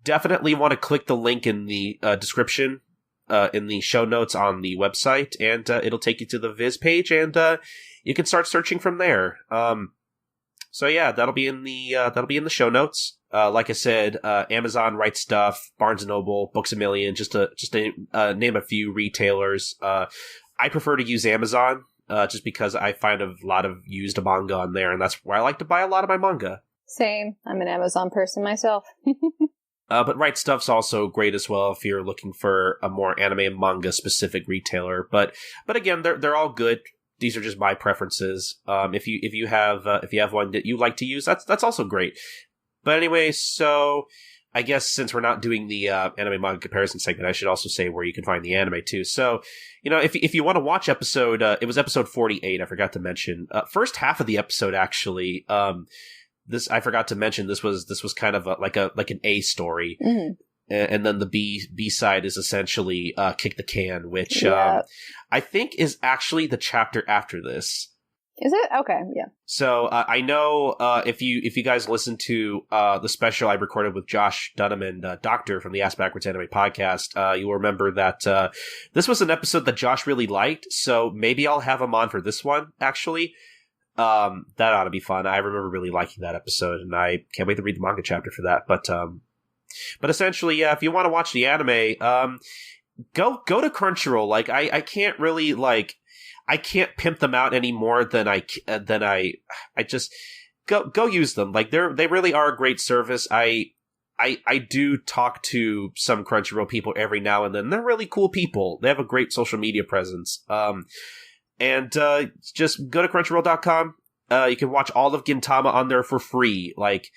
Definitely want to click the link in the description, in the show notes on the website, and it'll take you to the Viz page, and you can start searching from there. So yeah, that'll be in the show notes. Like I said, Amazon, Right Stuff, Barnes & Noble, Books A Million, just to name a few retailers. I prefer to use Amazon, just because I find a lot of used manga on there, and that's where I like to buy a lot of my manga. Same. I'm an Amazon person myself. But Right Stuff's also great as well if you're looking for a more anime and manga specific retailer. But again, they're all good. These are just my preferences. If you have one that you like to use, that's also great. But anyway, so I guess since we're not doing the anime manga comparison segment, I should also say where you can find the anime too. So, if you want to watch it was episode 48. I forgot to mention first half of the episode actually. This I forgot to mention. This was kind of like an A story, and then the B side is essentially Kick the Can, which I think is actually the chapter after this. Is it? Okay, yeah. So I know if you guys listen to the special I recorded with Josh Dunham and Doctor from the Ask Backwards Anime podcast, you'll remember that this was an episode that Josh really liked. So maybe I'll have him on for this one. Actually, that ought to be fun. I remember really liking that episode, and I can't wait to read the manga chapter for that. But But essentially, yeah, if you want to watch the anime, go to Crunchyroll. Like, I can't really, like, I can't pimp them out any more than I just go use them. Like, they really are a great service. I do talk to some Crunchyroll people every now and then. They're really cool people. They have a great social media presence. And just go to Crunchyroll.com. You can watch all of Gintama on there for free. Like,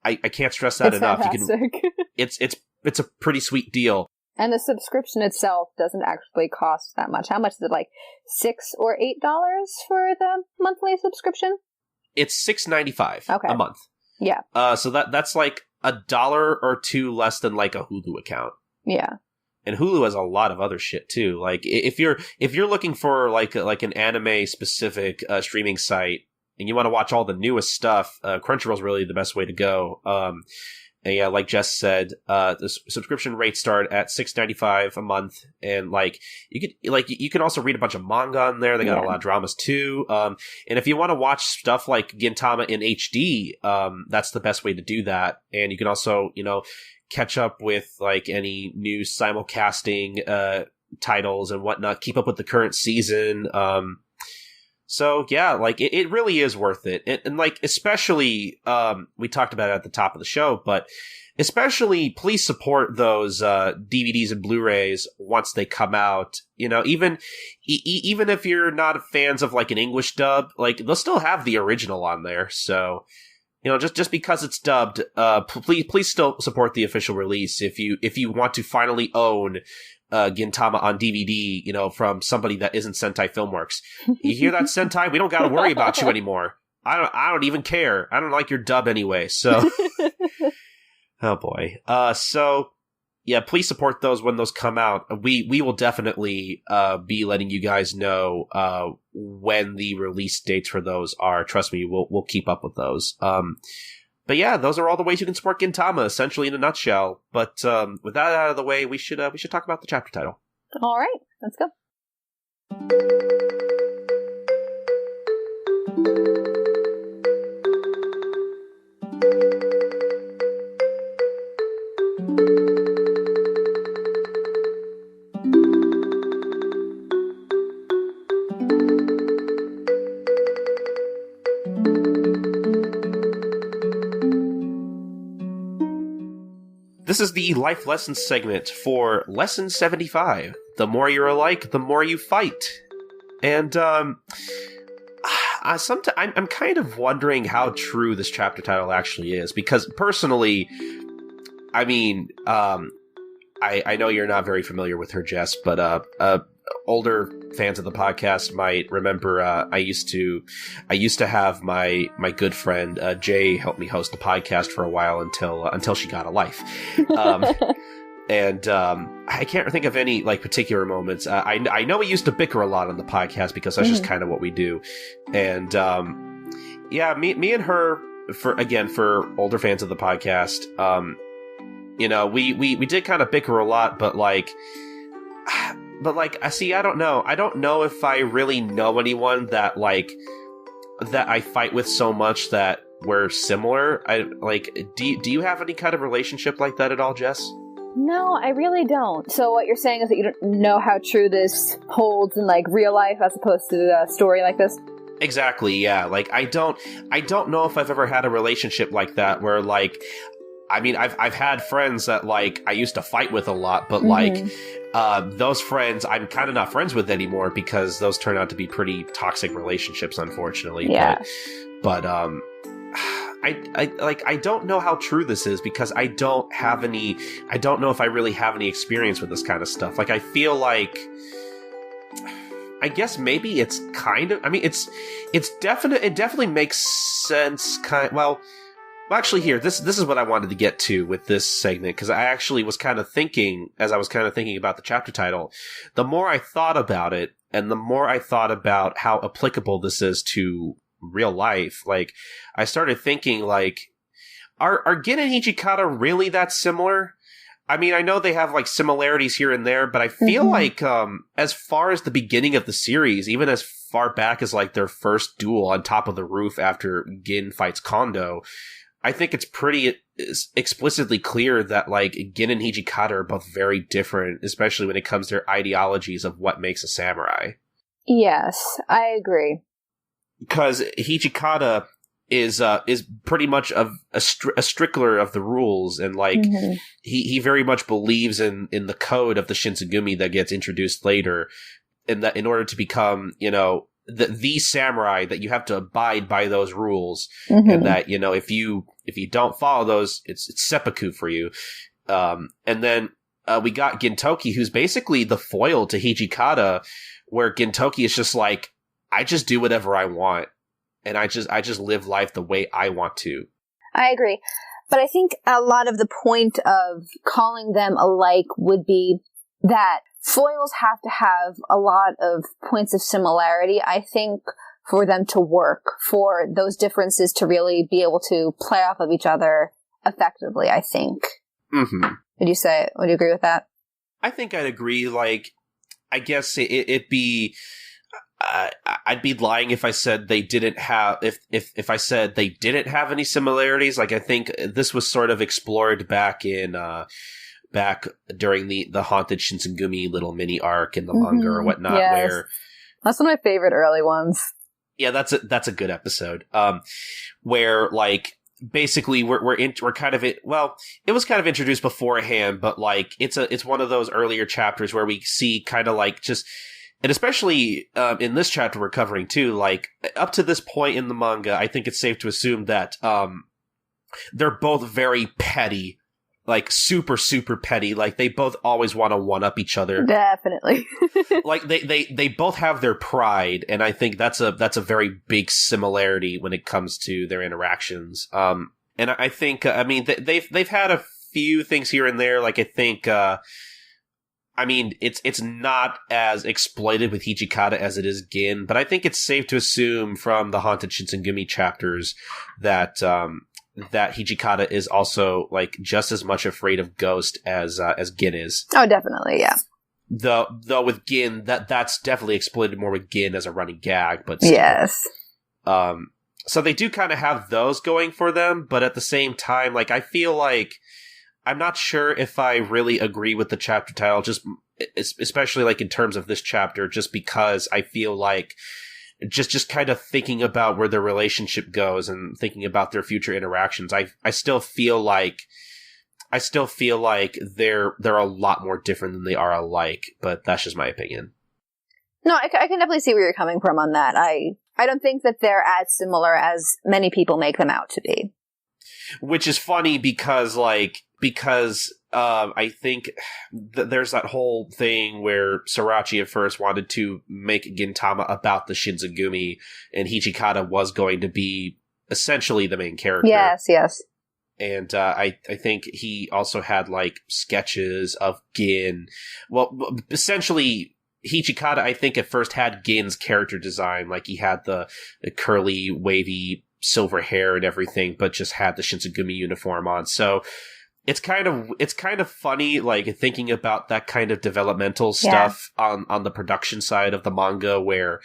I can't stress that enough. Fantastic. It's a pretty sweet deal. And the subscription itself doesn't actually cost that much. How much is it? Like $6 or $8 for the monthly subscription? It's $6.95 a month. Yeah. So that's like $1 or $2 less than like a Hulu account. Yeah. And Hulu has a lot of other shit too. Like, if you're looking for like an anime specific streaming site and you want to watch all the newest stuff, Crunchyroll's really the best way to go. And yeah, like Jess said, the subscription rates start at $6.95 a month, and like you can also read a bunch of manga on there. They got a lot of dramas too. And if you want to watch stuff like Gintama in HD, that's the best way to do that. And you can also, catch up with like any new simulcasting titles and whatnot. Keep up with the current season. So yeah, like it really is worth it. And like, especially, we talked about it at the top of the show, but especially please support those, DVDs and Blu-rays once they come out. Even if you're not fans of like an English dub, like they'll still have the original on there. So, just because it's dubbed, please still support the official release if you want to finally own Gintama on DVD, from somebody that isn't Sentai Filmworks. You hear that, Sentai? We don't got to worry about you anymore. I don't even care. I don't like your dub anyway. So, oh boy. So yeah, please support those when those come out. We will definitely be letting you guys know when the release dates for those are. Trust me, we'll keep up with those. But yeah, those are all the ways you can support Gintama, essentially in a nutshell. But with that out of the way, we should talk about the chapter title. All right, let's go. This is the life lessons segment for lesson 75. The more you're alike, the more you fight. And I'm kind of wondering how true this chapter title actually is, because personally, I mean, I know you're not very familiar with her, Jess, but older fans of the podcast might remember I used to have my good friend Jay help me host the podcast for a while until she got a life. And I can't think of any like particular moments. I know we used to bicker a lot on the podcast because that's just kind of what we do. And yeah, me and her, for older fans of the podcast, we did kind of bicker a lot, but like, I don't know. I don't know if I really know anyone that I fight with so much that we're similar. Do you have any kind of relationship like that at all, Jess? No, I really don't. So what you're saying is that you don't know how true this holds in like real life as opposed to a story like this? Exactly, yeah. Like, I don't know if I've ever had a relationship like that where like, I mean, I've had friends that like I used to fight with a lot, but like those friends I'm kind of not friends with anymore because those turn out to be pretty toxic relationships, unfortunately. Yeah. But I don't know how true this is because I don't know if I really have any experience with this kind of stuff. Like, I feel like, I guess maybe it's kind of, I mean, it definitely makes sense. Well, actually, here, this is what I wanted to get to with this segment, because I actually was kind of thinking, as I was kind of thinking about the chapter title, the more I thought about it, and the more I thought about how applicable this is to real life, like, I started thinking, like, are Gin and Hijikata really that similar? I mean, I know they have, like, similarities here and there, but I feel like, as far as the beginning of the series, even as far back as, like, their first duel on top of the roof after Gin fights Kondo, I think it's pretty explicitly clear that, like, Gin and Hijikata are both very different, especially when it comes to their ideologies of what makes a samurai. Yes, I agree. Because Hijikata is pretty much a strickler of the rules, and, like, he very much believes in the code of the Shinsengumi that gets introduced later, and that in order to become, you know, the samurai, that you have to abide by those rules, and that, you know, if you don't follow those, it's seppuku for you. And then we got Gintoki, who's basically the foil to Hijikata, where Gintoki is just like, I just do whatever I want, and I just live life the way I want to. I agree. But I think a lot of the point of calling them alike would be that foils have to have a lot of points of similarity, I think, for them to work, for those differences to really be able to play off of each other effectively, I think. Mm-hmm. Would you agree with that? I think I'd agree. Like, I guess it'd be... I'd be lying if I said they didn't have if I said they didn't have any similarities. Like, I think this was sort of explored back during the Haunted Shinsengumi little mini arc in the manga or whatnot. Yes. Where that's one of my favorite early ones. Yeah, that's a good episode. Where, like, basically we're kind of it was kind of introduced beforehand, but, like, it's one of those earlier chapters where we see kind of like just. And especially in this chapter we're covering too, like, up to this point in the manga, I think it's safe to assume that they're both very petty, like super, super petty. Like, they both always want to one-up each other. Definitely. Like, they both have their pride, and I think that's a very big similarity when it comes to their interactions. And I think, I mean, they've had a few things here and there. Like, I think. I mean, it's not as exploited with Hijikata as it is Gin, but I think it's safe to assume from the Haunted Shinsengumi chapters that that Hijikata is also, like, just as much afraid of Ghost as Gin is. Oh, definitely, yeah. Though with Gin, that's definitely exploited more with Gin as a running gag, but still. Yes. So they do kind of have those going for them, but at the same time, like, I feel like I'm not sure if I really agree with the chapter title, just especially, like, in terms of this chapter, just because I feel like just kind of thinking about where their relationship goes and thinking about their future interactions, I still feel like they're a lot more different than they are alike, but that's just my opinion. No, I can definitely see where you're coming from on that. I don't think that they're as similar as many people make them out to be. Which is funny because I think there's that whole thing where Sorachi at first wanted to make Gintama about the Shinsengumi, and Hijikata was going to be essentially the main character. Yes. And I think he also had, like, sketches of Gin. Well, essentially, Hijikata, I think, at first had Gin's character design. Like, he had the curly, wavy silver hair and everything, but just had the Shinsengumi uniform on. So it's kind of funny, like, thinking about that kind of developmental stuff on the production side of the manga, where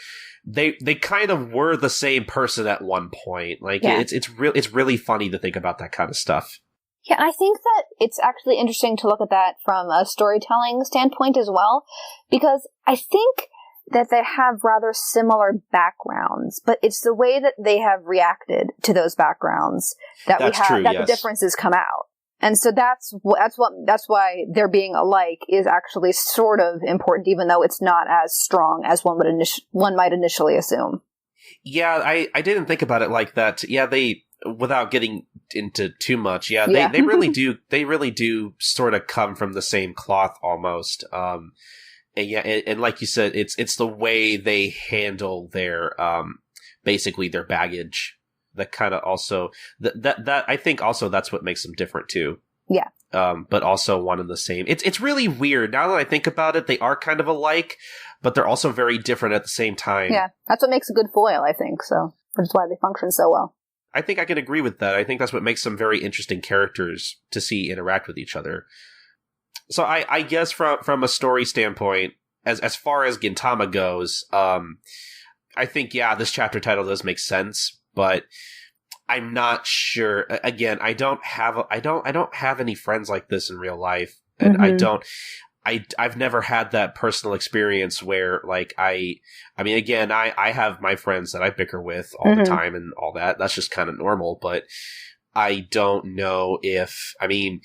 they kind of were the same person at one point. Like, it's really funny to think about that kind of stuff. Yeah, I think that it's actually interesting to look at that from a storytelling standpoint as well, because I think that they have rather similar backgrounds, but it's the way that they have reacted to those backgrounds that the differences come out. And so that's why their being alike is actually sort of important, even though it's not as strong as one might initially assume. Yeah, I didn't think about it like that. Yeah, without getting into too much, they really do sort of come from the same cloth almost. And like you said, it's the way they handle their basically their baggage that kind of also that I think also that's what makes them different too. Yeah. But also one and the same. It's really weird now that I think about it. They are kind of alike, but they're also very different at the same time. Yeah, that's what makes a good foil, I think. So which is why they function so well. I think I can agree with that. I think that's what makes them very interesting characters to see interact with each other. So I guess from a story standpoint, as far as Gintama goes, I think, this chapter title does make sense, but I'm not sure. Again, I don't have any friends like this in real life, and I've never had that personal experience where, like, I mean, again, I have my friends that I bicker with all the time and all that. That's just kind of normal, but I don't know if, me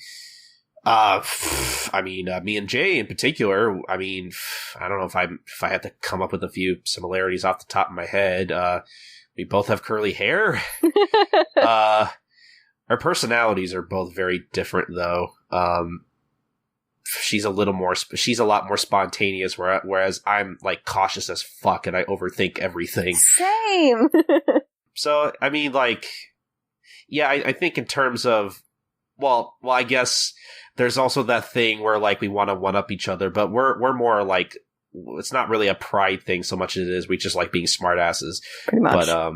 and Jay in particular, I mean, I don't know if I had to come up with a few similarities off the top of my head. We both have curly hair. Our personalities are both very different, though. She's a lot more spontaneous, whereas I'm like cautious as fuck and I overthink everything. Same. So, I mean, like, yeah, I think in terms of, well, I guess there's also that thing where, like, we want to one-up each other, but we're more like, it's not really a pride thing so much as it is we just like being smartasses. Pretty much. But,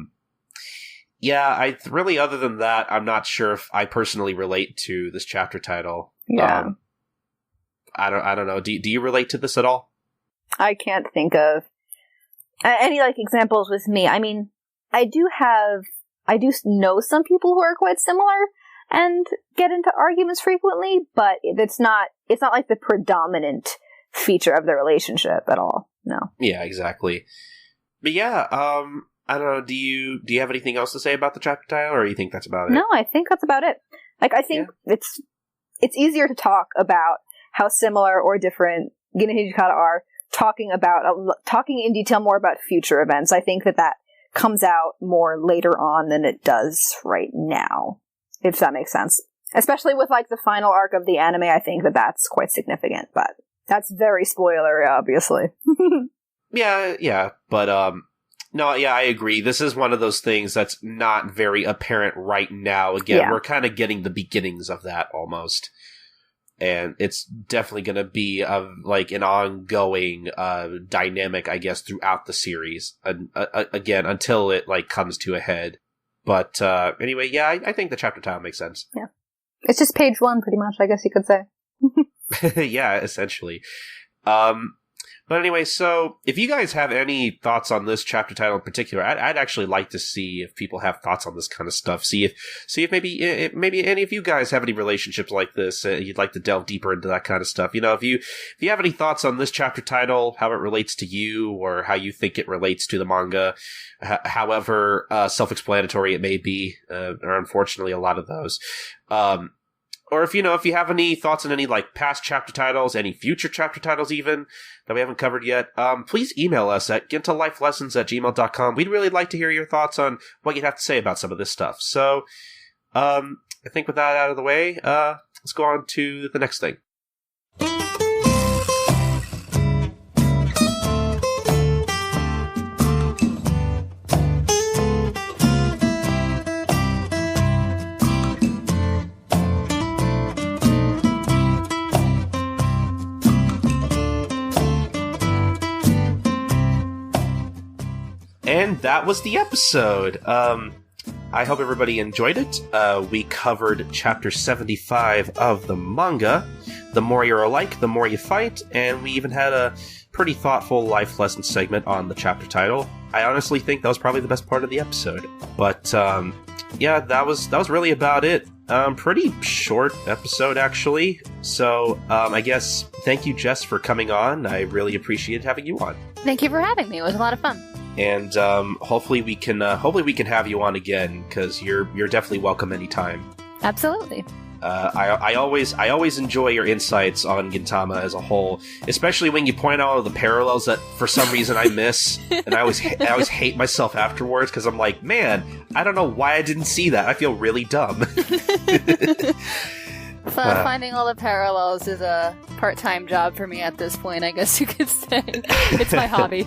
yeah, I really, other than that, I'm not sure if I personally relate to this chapter title. Yeah. I don't know. Do you relate to this at all? I can't think of any, like, examples with me. I mean, I do know some people who are quite similar and get into arguments frequently, but it's not like the predominant feature of the relationship at all. No. Yeah, exactly. But yeah, I don't know. Do you have anything else to say about the chapter title, or you think that's about it? No, I think that's about it. Like, I think it's easier to talk about how similar or different Gin and Hijikata are, talking in detail more about future events. I think that comes out more later on than it does right now, if that makes sense. Especially with, like, the final arc of the anime, I think that's quite significant, but that's very spoilery, obviously. Yeah, but, no, yeah, I agree. This is one of those things that's not very apparent right now. Again, we're kind of getting the beginnings of that almost. And it's definitely going to be like an ongoing dynamic, I guess, throughout the series. Again, until it, like, comes to a head. But anyway, yeah, I think the chapter title makes sense. Yeah, it's just page 1, pretty much, I guess you could say. Yeah, essentially. But anyway, so if you guys have any thoughts on this chapter title in particular, I'd actually like to see if people have thoughts on this kind of stuff. See if maybe any of you guys have any relationships like this. You'd like to delve deeper into that kind of stuff. You know, if you have any thoughts on this chapter title, how it relates to you, or how you think it relates to the manga, however self-explanatory it may be, or unfortunately a lot of those. Or if you have any thoughts on any, like, past chapter titles, any future chapter titles even, that we haven't covered yet, please email us at gintalifelessons@gmail.com. We'd really like to hear your thoughts on what you'd have to say about some of this stuff. So, I think with that out of the way, let's go on to the next thing. And that was the episode. I hope everybody enjoyed it. We covered chapter 75 of the manga. The more you're alike, the more you fight. And we even had a pretty thoughtful life lesson segment on the chapter title. I honestly think that was probably the best part of the episode. But yeah, that was really about it. Pretty short episode, actually. So I guess thank you, Jess, for coming on. I really appreciated having you on. Thank you for having me. It was a lot of fun. And hopefully we can have you on again, because you're definitely welcome anytime. Absolutely. I always enjoy your insights on Gintama as a whole, especially when you point out all the parallels that for some reason I miss, and I always hate myself afterwards because I'm like, man, I don't know why I didn't see that. I feel really dumb. Finding all the parallels is a part-time job for me at this point, I guess you could say. It's my hobby.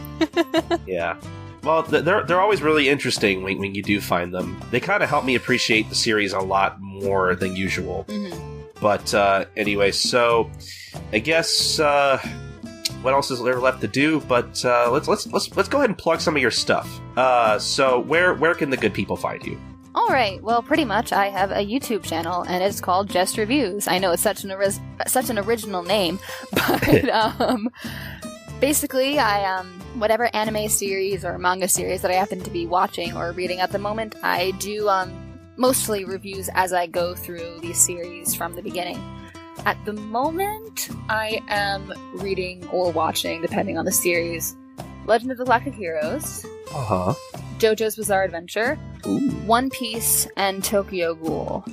Yeah. Well, they're always really interesting when you do find them. They kind of help me appreciate the series a lot more than usual. Mm-hmm. But anyway, so I guess what else is there left to do? But let's go ahead and plug some of your stuff. So where can the good people find you? Alright, well, pretty much I have a YouTube channel, and it's called Jess Reviews. I know it's such an original name, but basically, I whatever anime series or manga series that I happen to be watching or reading at the moment, I do mostly reviews as I go through these series from the beginning. At the moment, I am reading or watching, depending on the series, Legend of the Galactic Heroes, JoJo's Bizarre Adventure, One Piece, and Tokyo Ghoul.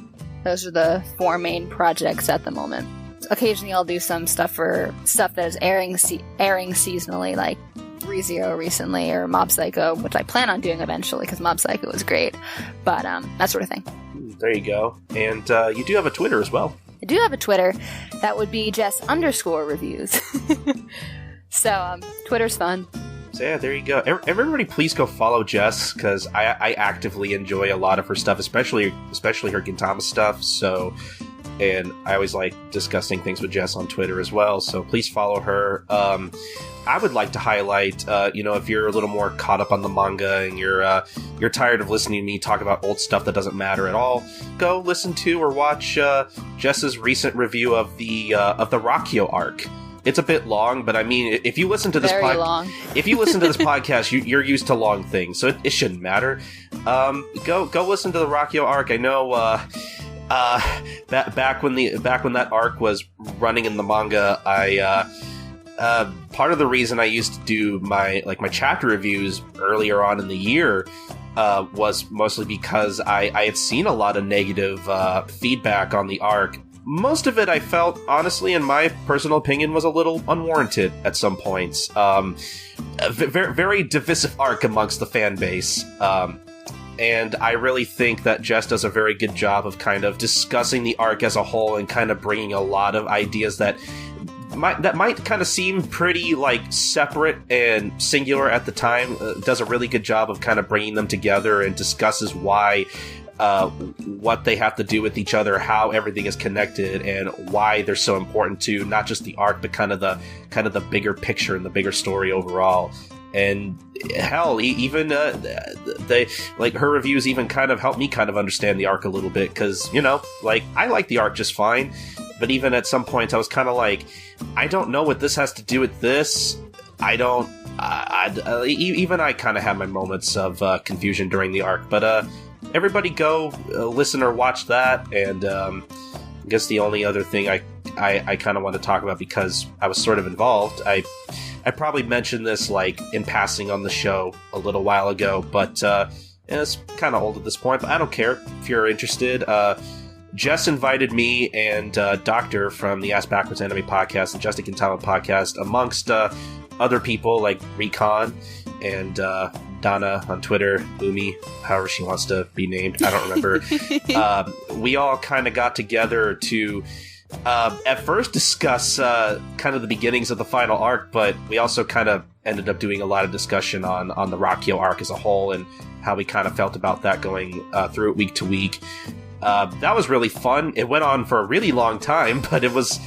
Those are the 4 main projects at the moment. Occasionally I'll do some stuff that is airing seasonally, like ReZero recently, or Mob Psycho, which I plan on doing eventually, because Mob Psycho was great. But, that sort of thing. There you go. And you do have a Twitter as well. I do have a Twitter. That would be Jess_Reviews. So, Twitter's fun. So yeah, there you go. Everybody please go follow Jess, because I actively enjoy a lot of her stuff, especially her Gintama stuff. So, and I always like discussing things with Jess on Twitter as well. So please follow her. I would like to highlight, if you're a little more caught up on the manga and you're tired of listening to me talk about old stuff that doesn't matter at all, go listen to or watch Jess's recent review of the Rakio arc. It's a bit long, but I mean, if you listen to this if you listen to this podcast, you're used to long things, so it shouldn't matter. Go listen to the Rakio arc. I know back when that arc was running in the manga, part of the reason I used to do my chapter reviews earlier on in the year was mostly because I had seen a lot of negative feedback on the arc. Most of it, I felt, honestly, in my personal opinion, was a little unwarranted at some points. A very, very divisive arc amongst the fan base. And I really think that Jess does a very good job of kind of discussing the arc as a whole and kind of bringing a lot of ideas that might kind of seem pretty, separate and singular at the time. Does a really good job of kind of bringing them together and discusses why... what they have to do with each other, how everything is connected, and why they're so important to not just the arc, but kind of the bigger picture and the bigger story overall. And hell, even her reviews even kind of helped me kind of understand the arc a little bit, because I like the arc just fine, but even at some points I was kind of like, I don't know what this has to do with this. Even I kind of had my moments of confusion during the arc, but everybody go listen or watch that. And I guess the only other thing I kind of want to talk about, because I was sort of involved, I probably mentioned this in passing on the show a little while ago, but it's kind of old at this point, but I don't care if you're interested. Jess invited me and Doctor from the Ask Backwards Anime podcast and Just a Gintama podcast, amongst other people like Recon and Donna on Twitter, Umi, however she wants to be named, I don't remember. We all kind of got together to at first discuss kind of the beginnings of the final arc, but we also kind of ended up doing a lot of discussion on the Rakio arc as a whole and how we kind of felt about that going through it week to week. That was really fun. It went on for a really long time, but it was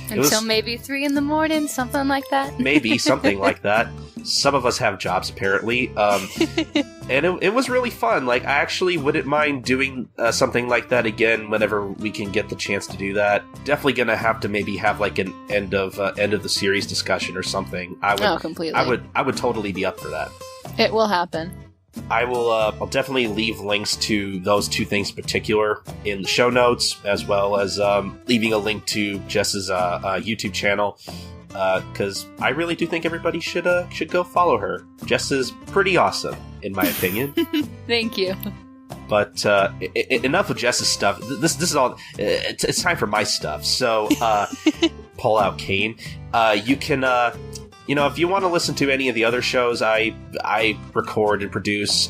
maybe 3 a.m, something like that. Maybe something like that. Some of us have jobs, apparently. And it was really fun. I actually wouldn't mind doing something like that again whenever we can get the chance to do that. Definitely gonna have to maybe have an end of the series discussion or something. Completely. I would totally be up for that. It will happen. I will. I'll definitely leave links to those 2 things in particular in the show notes, as well as leaving a link to Jess's YouTube channel, because I really do think everybody should go follow her. Jess is pretty awesome, in my opinion. Thank you. But enough of Jess's stuff. This is all. It's time for my stuff. So pull out Kane. You can. If you want to listen to any of the other shows I record and produce,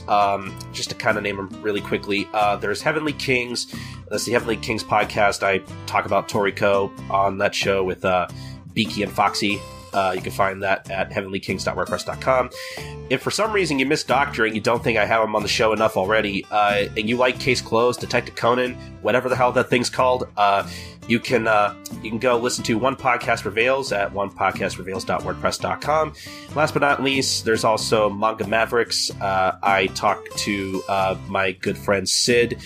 just to kind of name them really quickly, there's Heavenly Kings. That's the Heavenly Kings podcast. I talk about Toriko on that show with Beaky and Foxy. You can find that at heavenlykings.wordpress.com. If for some reason you missed Doctor and you don't think I have him on the show enough already, and you like Case Closed, Detective Conan, whatever the hell that thing's called, you can go listen to One Podcast Prevails at onepodcastprevails.wordpress.com. Last but not least, there's also Manga Mavericks. I talk to my good friend Sid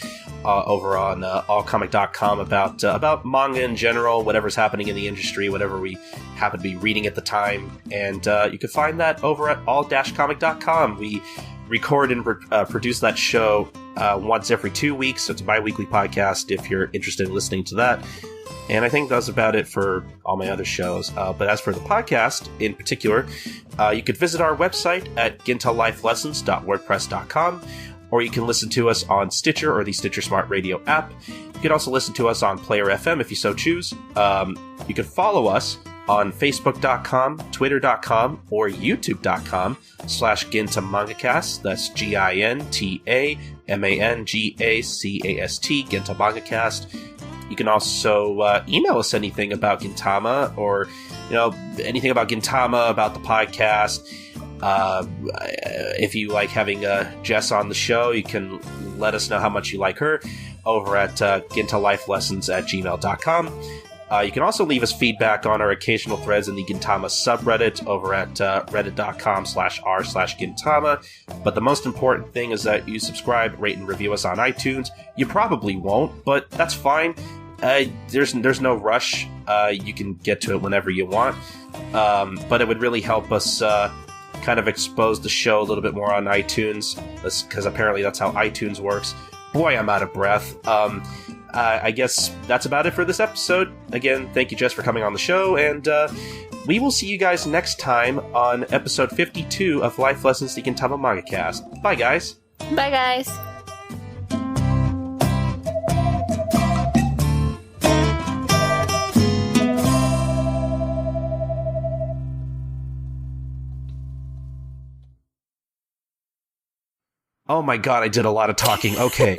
over on allcomic.com about manga in general, whatever's happening in the industry, whatever we happen to be reading at the time. And you can find that over at all-comic.com. We record and produce that show once every 2 weeks. So it's a bi-weekly podcast if you're interested in listening to that. And I think that's about it for all my other shows. But as for the podcast in particular, you could visit our website at gintalifelessons.wordpress.com, or you can listen to us on Stitcher or the Stitcher Smart Radio app. You can also listen to us on Player FM if you so choose. You can follow us on Facebook.com, Twitter.com, or YouTube.com/GintaMangaCast. That's GintaMangacast, Ginta MangaCast. You can also email us anything about Gintama, or anything about Gintama, about the podcast. If you like having Jess on the show, you can let us know how much you like her over at gintalifelessons@gmail.com. You can also leave us feedback on our occasional threads in the Gintama subreddit over at reddit.com/r/Gintama. But the most important thing is that you subscribe, rate, and review us on iTunes. You probably won't, but that's fine. There's no rush. You can get to it whenever you want. But it would really help us kind of expose the show a little bit more on iTunes, because apparently that's how iTunes works. Boy, I'm out of breath. I guess that's about it for this episode. Again, thank you, Jess, for coming on the show, and we will see you guys next time on episode 52 of Life Lessons, the Gintama Manga Cast. Bye, guys. Bye, guys. Oh my god, I did a lot of talking. Okay.